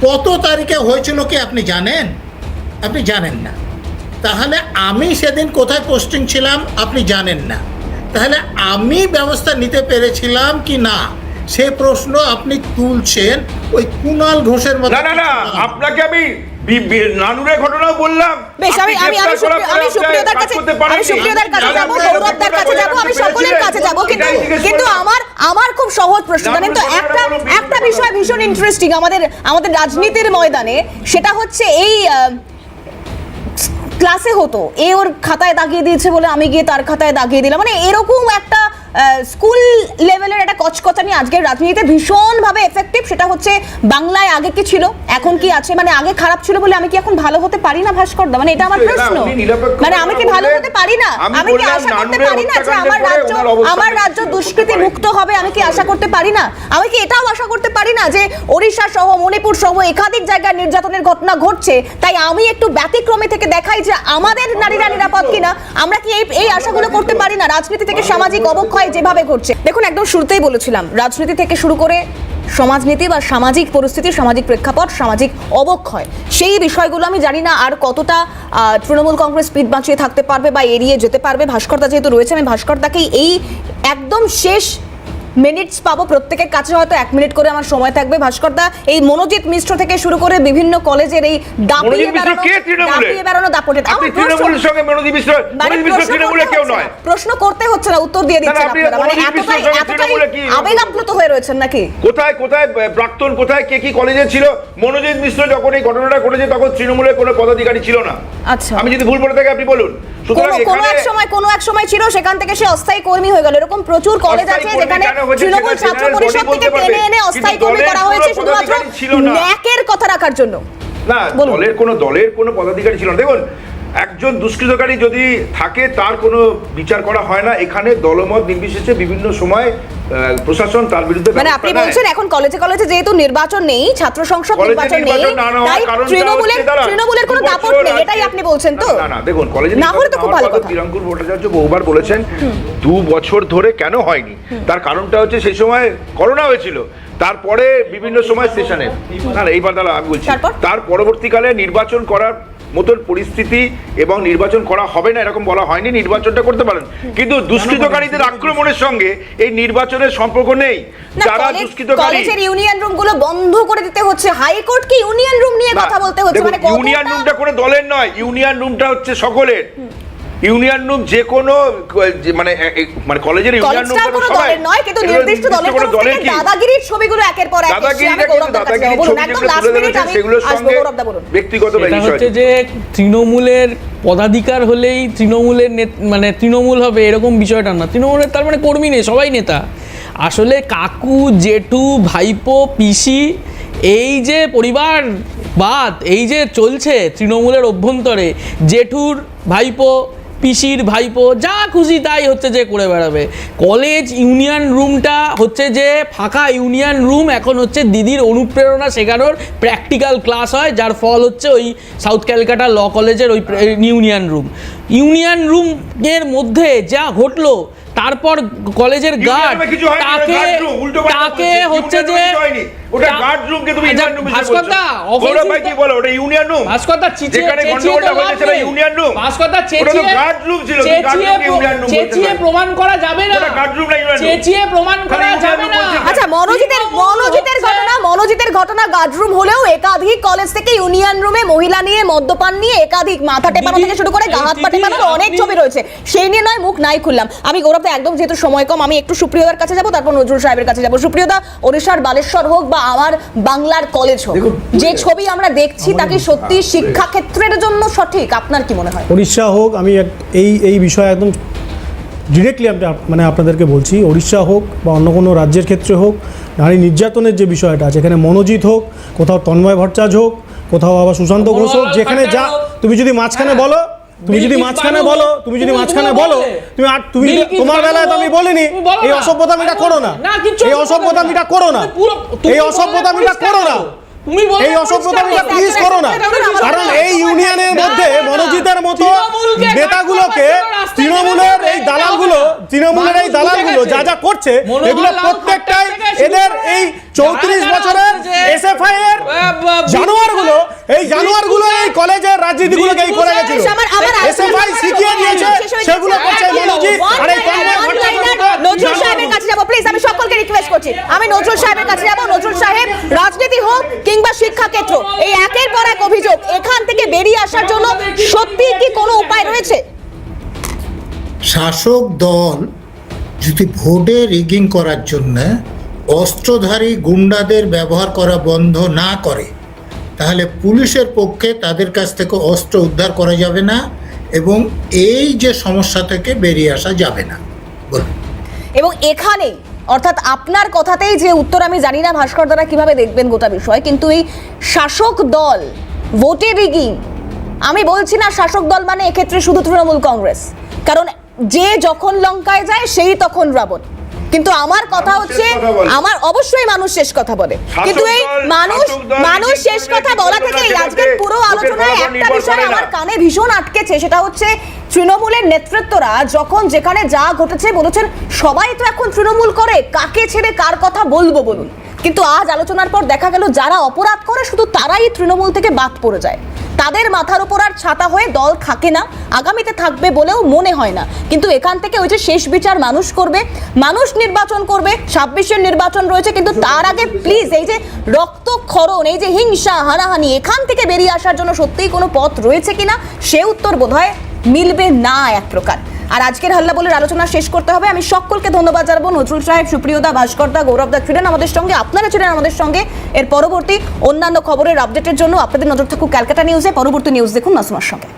কত তারিখে হয়েছিল কি আপনি জানেন? আপনি জানেন না। তাহলে আমি সেদিন কোথায় পোস্টিং ছিলাম আপনি জানেন না। তাহলে আমি ব্যবস্থা নিতে পেরেছিলাম কি না সে প্রশ্ন আপনি তুলছেন ওই কুণাল ঘোষের মতো। না না না, আপনাকে আমি নানুরের ঘটনাও বললাম। বেশ, আমি সুপ্রিয়দার কাছে যাব, গৌরবদার কাছে যাব, আমি সকলের কাছে যাব, কিন্তু আমার খুব সহজ প্রশ্ন জানেন তো, একটা বিষয় ভীষণ ইন্টারেস্টিং আমাদের রাজনীতির ময়দানে, সেটা হচ্ছে এই ক্লাসে হতো এ ওর খাতায় দাগিয়ে দিয়েছে বলে আমি গিয়ে তার খাতায় দাগিয়ে দিলাম, মানে এরকম একটা স্কুল লেভেলের একটা কচকচানি আজকের রাজনীতিতে ভীষণভাবে এফেক্টিভ। সেটা হচ্ছে বাংলায় আগে কি ছিল, এখন কি আছে, মানে আগে খারাপ ছিল বলে আমি কি এখন ভালো হতে পারি না ভাস্কর দা? মানে এটা আমার প্রশ্ন, মানে আমি কি ভালো হতে পারি না? আমি কি আশা করতে পারি না যে আমার রাজ্য দুষ্কৃতি মুক্ত হবে? আমি কি আশা করতে পারি না? আমি কি এটাও আশা করতে পারি না যে ওড়িশা সহ মণিপুর সহ একাধিক জায়গায় নির্যাতনের ঘটনা ঘটছে, তাই আমি একটু ব্যতিক্রমী থেকে দেখাই যে আমাদের নারীরা নিরাপদ কিনা? আমরা কি এই আশাগুলো করতে পারি না? রাজনীতি থেকে সামাজিক অবক্ষয় যেভাবে ঘটছে, দেখুন একদম শুরুতেই বলেছিলাম, রাজনীতি থেকে শুরু করে সমাজনীতি বা সামাজিক পরিস্থিতি, সামাজিক প্রেক্ষাপট, সামাজিক অবক্ষয়, সেই বিষয়গুলো আমি জানি না আর কতটা তৃণমূল কংগ্রেস পিঠ বাঁচিয়ে থাকতে পারবে বা এড়িয়ে যেতে পারবে। ভাস্করদা যেহেতু রয়েছে, আমি ভাস্করদাকেই এই একদম শেষ মিনিটস পাবো, প্রত্যেকের কাছে হয়তো 1 মিনিট করে আমার সময় থাকবে। ভাস্করদা, এই মনোজিৎ মিশ্র থেকে শুরু করে বিভিন্ন কলেজের এই দাপিয়ে বেড়ানো দাপটে প্রশ্ন করতে হচ্ছে না, উত্তর দিয়ে দিচ্ছেন আপনারা, মানে এতটাই আবেগাপ্লুত হয়ে রয়েছেন নাকি? কোথায় কোথায় প্রাক্তন, কোথায় কে কি কলেজে ছিল? মনোজিৎ মিশ্র যখন এই ঘটনাটা ঘটেছে তখন তৃণমূলের কোনো পদাধিকারী ছিল না। আচ্ছা, আমি যদি ভুল বলে থাকি আপনি বলুন। কোনো এক সময় ছিল, সেখান থেকে সে অস্থায়ী কর্মী হয়ে গেল। এরকম প্রচুর কলেজ আছে যেখানে তৃণমূল ছাত্র পরিষদ থেকে টেনে এনে অস্থায়ী কর্মী করা হয়েছে শুধুমাত্র ন্যাকের কথা রাখার জন্য। না, দলের কোনো পদাধিকারী ছিল না। দেখুন, একজন দুষ্কৃতকারী যদি থাকে তার কোনো বিচার করা হয় না। এখানে দলমত নির্বিশেষে বিভিন্ন সময় প্রশাসন তার বিরুদ্ধে, মানে আপনি বলছেন এখন কলেজে কলেজে যেহেতু নির্বাচন নেই, ছাত্র সংসদ নির্বাচন নেই, তাই তৃণমূলের কোনো দাপট নেই, এটাই আপনি বলছেন তো? না, দেখুন, কলেজে না হলে তো খুব ভালো কথা। তিরাঙ্কুর ভট্টাচার্য বহুবার বলেছেন 2 বছর ধরে কেন হয়নি, তার কারণটা হচ্ছে সেই সময় করোনা হয়েছিল, তারপরে বিভিন্ন সময় সেশনে, না এইবার দাঁড়া আমি বলছি, তার পরবর্তীকালে নির্বাচন করার মতন পরিস্থিতি এবং নির্বাচন করা হবে না এরকম বলা হয়নি, নির্বাচনটা করতে পারেন, কিন্তু দুষ্কৃতকারীদের আক্রমণের সঙ্গে এই নির্বাচনের সম্পর্ক নেই। যারা দুষ্কৃতকারী, কলেজের ইউনিয়ন রুম গুলো বন্ধ করে দিতে হচ্ছে, হাইকোর্ট কি ইউনিয়ন রুম নিয়ে কথা বলতে হচ্ছে? মানে ইউনিয়ন রুমটা কোনো দলের নয়, ইউনিয়ন রুমটা হচ্ছে সকলের। ইউনিয়ন রুম যে কোনো মানে কলেজের ইউনিয়ন রুম কোনো দলের নয়, কিন্তু নির্দিষ্ট দলের তরফ থেকে দাদাগিরির ছবিগুলো একের পর এক ব্যক্তিগত এটা হচ্ছে যে তৃণমূলের পদাধিকার হলেই তৃণমূলের মানে তৃণমূল হবে এরকম বিষয়টা না। তৃণমূলের তার মানে কর্মী নেই, সবাই নেতা। আসলে কাকু, জেঠু, ভাইপো, পিসি, এই যে পরিবারবাদ এই যে চলছে তৃণমূলের অভ্যন্তরে, জেঠুর ভাইপো, পিসির ভাইপো যা খুশি তাই হচ্ছে যে করে বেড়াবে। কলেজ ইউনিয়ন রুমটা হচ্ছে যে ফাঁকা ইউনিয়ন রুম, এখন হচ্ছে দিদির অনুপ্রেরণা শেখানোর প্র্যাকটিক্যাল ক্লাস হয়, যার ফল হচ্ছে ওই সাউথ ক্যালকাটা ল কলেজের ওই ইউনিয়ন রুম। ইউনিয়ন রুমের মধ্যে যা ঘটলো, তারপর কলেজের গার্ড তাকে হচ্ছে যে প্রমাণ করা যাবে না, চেঁচিয়ে প্রমাণ করা যাবে না। আচ্ছা, মনোজিতের ঘটনা গার্ডরুম হলেও একাধিক কলেজ থেকে ইউনিয়ন রুমে মহিলা নিয়ে, মদ্যপান নিয়ে একাধিক মাথা টেপানো থেকে শুরু করে গা হাত পা টেপানোর অনেক ছবি রয়েছে। সেই নিয়ে নয় মুখ নাই খুললাম। আমি গৌরব, একদম যেহেতু সময় কম, আমি একটু সুপ্রিয়দার কাছে যাবো, তারপর নজরুল সাহেবের কাছে যাবো। সুপ্রিয়দা, ওড়িশার বালেশ্বর হোক বা আমার বাংলার কলেজ হোক, যে ছবি আমরা দেখছি তা কি সত্যি শিক্ষা ক্ষেত্রের জন্য সঠিক? আপনার কি মনে হয়? উড়িষ্যা হোক, আমি এই বিষয়ে একদম ডিরেক্টলি মানে আপনাদেরকে বলছি, উড়িষ্যা হোক বা অন্য কোনো রাজ্যের ক্ষেত্রে হোক, নারী নির্যাতনের যে বিষয়টা আছে, এখানে মনোজিৎ হোক, কোথাও তন্ময় ভট্টাচার্য হোক, কোথাও আবার সুশান্ত ঘোষ হোক, যেখানে যা তুমি যদি মাঝখানে বলো, তুমি যদি মাঝখানে বলো, তুমি তোমার বেলায় তো আমি বলিনি এই অসভ্যতামিটা করো না, এই অসভ্যতামিটা করো না, এই অসভ্যতামিটা করো না, এই অসভ্যতামিটা প্লিজ করো না। কারণ এই ইউনিয়নের মধ্যে মনোজিতের মতো নেতাগুলোকে তৃণমূলের এই দালালগুলো যা যা করছে, এগুলো প্রত্যেকটাই এদের এই 34 বছরের এসএফআই এর জানোয়ারগুলো, এই জানোয়ারগুলো এই কলেজের রাজনীতিগুলোকে এই করে গেছিল। এসএফআই শিখিয়ে দিয়েছে, সেগুলো করছে মনোজিৎ। আর এই নজরুল সাহেবের কাছে যাব প্লিজ, আমি সকলকে রিকোয়েস্ট করছি, আমি নজরুল সাহেবের কাছে যাব। নজরুল সাহেব, রাজনীতি হোক কিংবা শিক্ষাক্ষেত্র, এই একের পর এক অভিযোগ, এখান থেকে বেরিয়ে আসার জন্য সত্যি কি কোনো উপায় রয়েছে? শাসক দল যদি ভোটে রিগিং করার জন্য অস্ত্রধারী গুন্ডাদের ব্যবহার করা বন্ধ না করে, তাহলে পুলিশের পক্ষে তাদের কাছ থেকে অস্ত্র উদ্ধার করা যাবে না এবং এই যে সমস্যা থেকে বেরিয়ে আসা যাবে না। বলুন। এবং এখানেই, অর্থাৎ আপনার কথাতেই যে উত্তর, আমি জানি না ভাস্কর দ্বারা কিভাবে দেখবেন গোটা বিষয়, কিন্তু এই শাসক দল ভোটে রিগিং, আমি বলছি না শাসক দল মানে এক্ষেত্রে শুধু তৃণমূল কংগ্রেস, কারণ যে যখন লঙ্কায় যায় সেই তখন রাবণ। কিন্তু আমার কথা হচ্ছে, আমার অবশ্যই মানুষ শেষ কথা বলে, কিন্তু এই মানুষ শেষ কথা বলা থেকে আজকের পুরো আলোচনায় একটা বিষয় আমার কানে ভীষণ আটকেছে, সেটা হচ্ছে তৃণমূলের নেতৃত্বরা যখন যেখানে যা ঘটেছে বলেছেন, সবাই তো এখন তৃণমূল করে, কাকে ছেড়ে কার কথা বলবো বলুন। কিন্তু আজ আলোচনার পর দেখা গেল যারা অপরাধ করে শুধু তারাই তৃণমূল থেকে বাদ পড়ে যায়, তাদের মাথার উপর আর ছাতা হয়ে দল থাকে না, আগামীতে থাকবে বলেও মনে হয় না। কিন্তু এখান থেকে ওই যে শেষ বিচার মানুষ করবে, মানুষ নির্বাচন করবে, 26-এর নির্বাচন রয়েছে, কিন্তু তার আগে প্লিজ এই যে রক্তক্ষরণ, এই যে হিংসা, হানাহানি, এখান থেকে বেরিয়ে আসার জন্য সত্যিই কোনো পথ রয়েছে কিনা, সে উত্তর বোধহয় মিলবে না এক প্রকার। আর আজকের হাল্লা বলের আলোচনা শেষ করতে হবে। আমি সকলকে ধন্যবাদ জানাবো। নজরুল সাহেব, সুপ্রিয়দা, ভাস্করদা, গৌরবদা ছিলেন আমাদের সঙ্গে, আপনারা ছিলেন আমাদের সঙ্গে। এর পরবর্তী অন্যান্য খবরের আপডেটের জন্য আপনাদের নজর থাকুক ক্যালকাটা নিউজে। পরবর্তী নিউজ দেখুন নাসমার সঙ্গে।